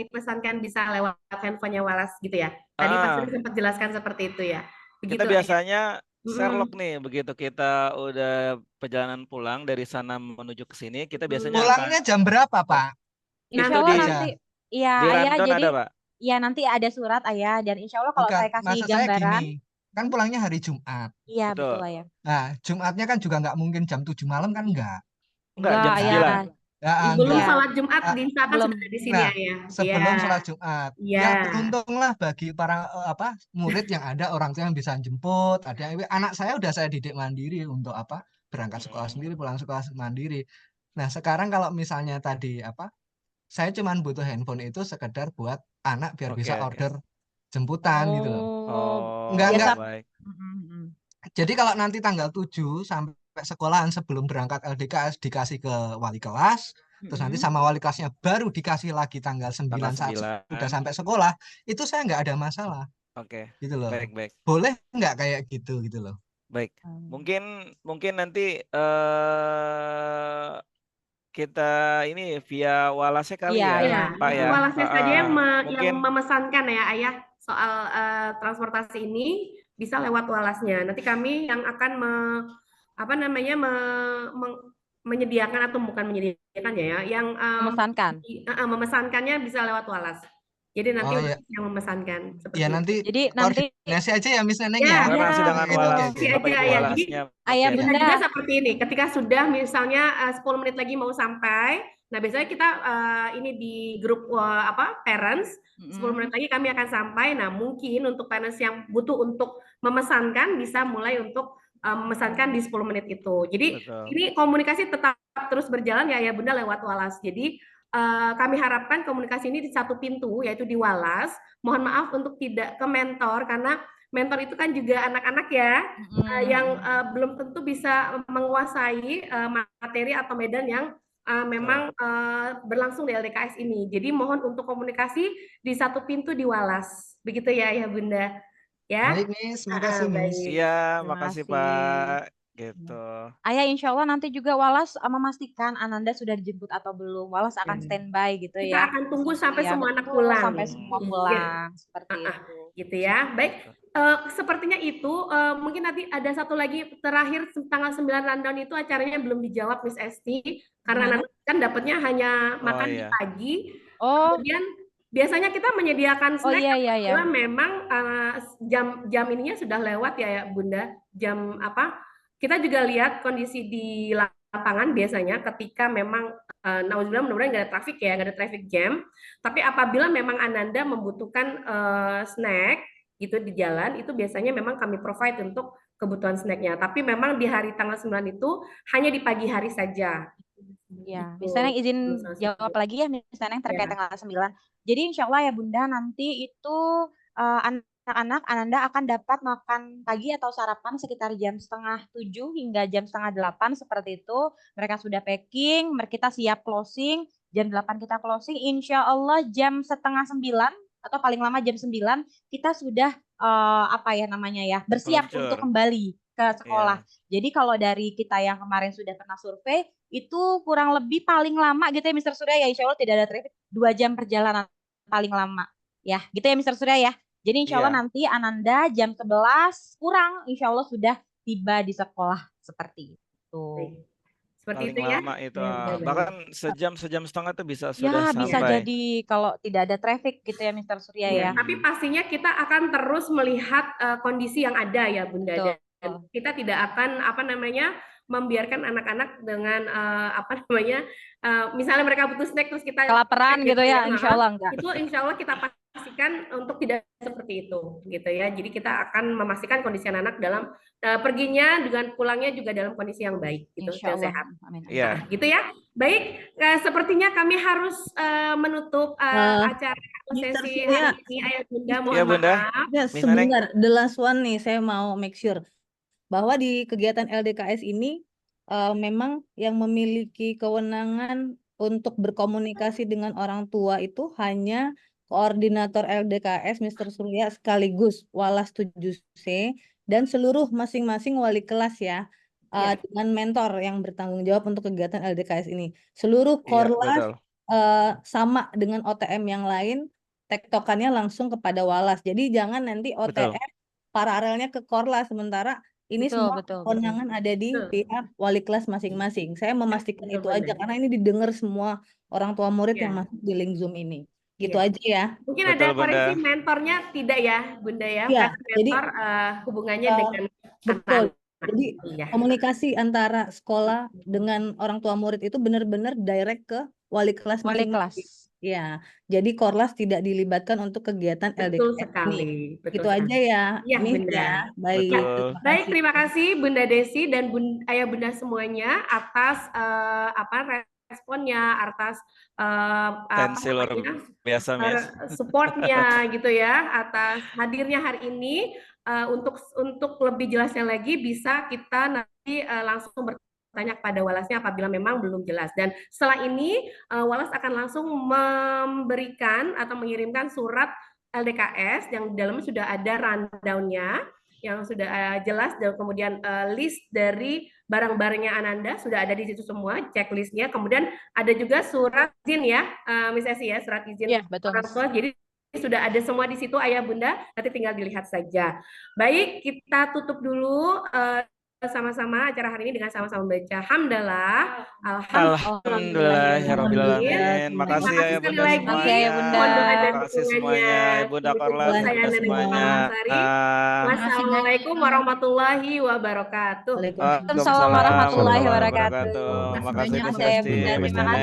S1: dipesankan bisa lewat handphonenya Walas gitu ya. Tadi Pak Surya sempat jelaskan seperti itu ya. Begitu
S3: kita
S1: Ayah.
S3: biasanya Sherlock nih, begitu kita udah perjalanan pulang dari sana menuju ke sini, kita biasanya
S7: Pulangnya jam berapa, Pak?
S4: Insya
S3: Itu
S4: Allah
S3: di
S4: nanti, ya
S3: di
S4: Ayah,
S3: Randon
S4: jadi
S3: ada, Pak.
S4: ya nanti ada surat Ayah, dan insya Allah kalau
S7: Bukan,
S4: saya kasih
S7: maksud saya
S4: gambaran,
S7: gini. Kan pulangnya hari Jumat.
S4: iya
S3: Betul.
S4: betul Ayah.
S7: Nah, Jumatnya kan juga nggak mungkin jam 7 malam kan enggak.
S3: Enggak, jam
S4: Ayah.
S3: 9.
S7: Ya,
S1: Sebelum
S7: enggak.
S1: sholat Jumat diinstakan
S4: sebelum.
S1: sudah di sini
S7: Nah,
S1: ya.
S7: sebelum sholat Jumat.
S1: Iya.
S7: Ya beruntunglah bagi para murid yang ada orang tua yang bisa jemput. Ada anak saya udah saya didik mandiri untuk berangkat sekolah sendiri, pulang sekolah mandiri. Nah, sekarang kalau misalnya tadi saya cuman butuh handphone itu sekedar buat anak biar bisa order jemputan gitu loh. Enggak.
S3: Baik.
S7: Jadi kalau nanti tanggal 7 sampai sekolahan sebelum berangkat LDKS dikasih ke wali kelas, terus nanti sama wali kelasnya baru dikasih lagi tanggal 9 saat sudah sampai sekolah, itu saya nggak ada masalah.
S3: Oke.
S7: Gitu loh.
S3: Baik.
S7: Boleh nggak kayak gitu loh.
S3: Baik. Mungkin nanti kita ini via Walasnya kali ya, Pak ya.
S1: Walasnya saja yang
S3: mungkin
S1: memesankan ya Ayah soal transportasi ini bisa lewat Walasnya. Nanti kami yang akan menyediakan atau bukan menyediakan ya, yang memesankannya bisa lewat Walas. Jadi nanti yang memesankan.
S7: Ya nanti koordinasi aja ya Miss Neneng ya.
S3: Koordinasi dengan Walas.
S1: Jadi
S4: Ayah
S1: bisa juga seperti ini. Ketika sudah misalnya 10 menit lagi mau sampai, nah biasanya kita ini di grup parents 10 menit lagi kami akan sampai. Nah mungkin untuk parents yang butuh untuk memesankan bisa mulai untuk memesankan di 10 menit itu. Jadi ini komunikasi tetap terus berjalan ya Bunda lewat Walas. Jadi kami harapkan komunikasi ini di satu pintu, yaitu di Walas. Mohon maaf untuk tidak ke mentor, karena mentor itu kan juga anak-anak ya, yang belum tentu bisa menguasai materi atau medan yang memang berlangsung di LDKS ini. Jadi mohon untuk komunikasi di satu pintu di Walas. Begitu ya, ya Bunda. Ya.
S7: Baik, Miss. Makasih, Miss.
S3: Iya,
S4: Terima
S3: makasih
S4: kasih.
S3: Pak. Gitu.
S4: Ayah, insya Allah nanti juga Walas memastikan Ananda sudah dijemput atau belum. Walas akan standby gitu
S1: Kita
S4: ya.
S1: akan tunggu sampai
S4: Iya,
S1: semua anak
S4: betul,
S1: pulang.
S4: sampai semua pulang seperti itu.
S1: Gitu ya. Baik, sepertinya itu mungkin nanti ada satu lagi terakhir tanggal 9 rundown itu acaranya belum dijawab Miss Esti karena nanti kan dapatnya hanya makan di pagi. Kemudian biasanya kita menyediakan snack karena memang jam ininya sudah lewat ya Bunda. Jam apa? Kita juga lihat kondisi di lapangan biasanya ketika memang nauzubillah mudah-mudahan nggak ada traffic ya, nggak ada traffic jam. Tapi apabila memang Ananda membutuhkan snack gitu di jalan, itu biasanya memang kami provide untuk kebutuhan snacknya. Tapi memang di hari tanggal 9 itu hanya di pagi hari saja.
S4: Ya, misalnya izin jawab lagi ya, misalnya yang terkait tanggal 9. Jadi insya Allah ya Bunda, nanti itu anak-anak Ananda akan dapat makan pagi atau sarapan sekitar jam 6:30 hingga jam 7:30 seperti itu. Mereka sudah packing, kita siap closing, jam 8 kita closing. Insya Allah jam 8:30 atau paling lama jam 9 kita sudah bersiap untuk kembali ke sekolah. Jadi kalau dari kita yang kemarin sudah pernah survei, itu kurang lebih paling lama gitu ya Mr. Surya ya, insya Allah tidak ada traffic, 2 jam perjalanan paling lama. Ya, gitu ya Mr. Surya ya. Jadi insya Allah nanti Ananda jam 11 kurang, insya Allah sudah tiba di sekolah seperti itu.
S1: Seperti
S3: paling
S1: itu ya.
S3: lama itu bahkan sejam setengah tuh bisa sudah sampai.
S4: Bisa jadi kalau tidak ada traffic gitu ya Mr. Surya ya.
S1: Tapi pastinya kita akan terus melihat kondisi yang ada ya Bunda. Dan kita tidak akan membiarkan anak-anak dengan misalnya mereka butuh snack terus kita
S4: kelaparan gitu ya, insya Allah enggak.
S1: Itu insya Allah kita pastikan untuk tidak seperti itu gitu ya. Jadi kita akan memastikan kondisi anak dalam perginya dengan pulangnya juga dalam kondisi yang baik gitu, sehat.
S4: Amin.
S1: Nah, gitu ya. Baik, sepertinya kami harus menutup acara sesi hari ini Ayah Bunda. Mohon maaf.
S5: Ya, sebentar, the last one nih, saya mau make sure bahwa di kegiatan LDKS ini memang yang memiliki kewenangan untuk berkomunikasi dengan orang tua itu hanya koordinator LDKS Mr. Surya sekaligus Walas 7C dan seluruh masing-masing wali kelas ya, dengan mentor yang bertanggung jawab untuk kegiatan LDKS ini. Seluruh korlas sama dengan OTM yang lain, tektokannya langsung kepada Walas. Jadi jangan nanti OTM paralelnya ke korlas, sementara ini semua kewenangan ada di pihak wali kelas masing-masing. Saya memastikan itu aja karena ini didengar semua orang tua murid yang masuk di link Zoom ini. Gitu aja ya.
S1: Mungkin ada koreksi mentornya tidak ya Bunda ya?
S5: Iya,
S1: mentor hubungannya dengan
S5: betul. Jadi komunikasi antara sekolah dengan orang tua murid itu benar-benar direct ke wali kelas masing-masing. Ya, jadi korlas tidak dilibatkan untuk kegiatan LDKS ini. Betul aja ya.
S1: Iya, Bunda.
S5: Baik.
S1: Baik, terima kasih Bunda Desi dan Ayah Bunda semuanya atas responnya, atas
S3: biasa
S1: supportnya gitu ya, atas hadirnya hari ini. Untuk lebih jelasnya lagi bisa kita nanti langsung bertanya kepada Walasnya apabila memang belum jelas. Dan setelah ini Walas akan langsung memberikan atau mengirimkan surat LDKS yang di dalamnya sudah ada rundown-nya yang sudah jelas, dan kemudian list dari barang-barangnya Ananda sudah ada di situ semua, checklistnya. Kemudian ada juga surat izin ya, Miss Esi ya, surat izin orang tua. Jadi sudah ada semua di situ Ayah Bunda, nanti tinggal dilihat saja. Baik, kita tutup dulu sama-sama acara hari ini dengan sama-sama membaca hamdalah.
S3: Alhamdulillahirabbil alamin. Makasih ya Bunda semuanya. Makasih semuanya Bunda Korlas semuanya.
S1: Wassalamualaikum warahmatullahi wabarakatuh.
S4: Waalaikumsalam warahmatullahi wabarakatuh.
S3: Makasih Bu
S4: Esti.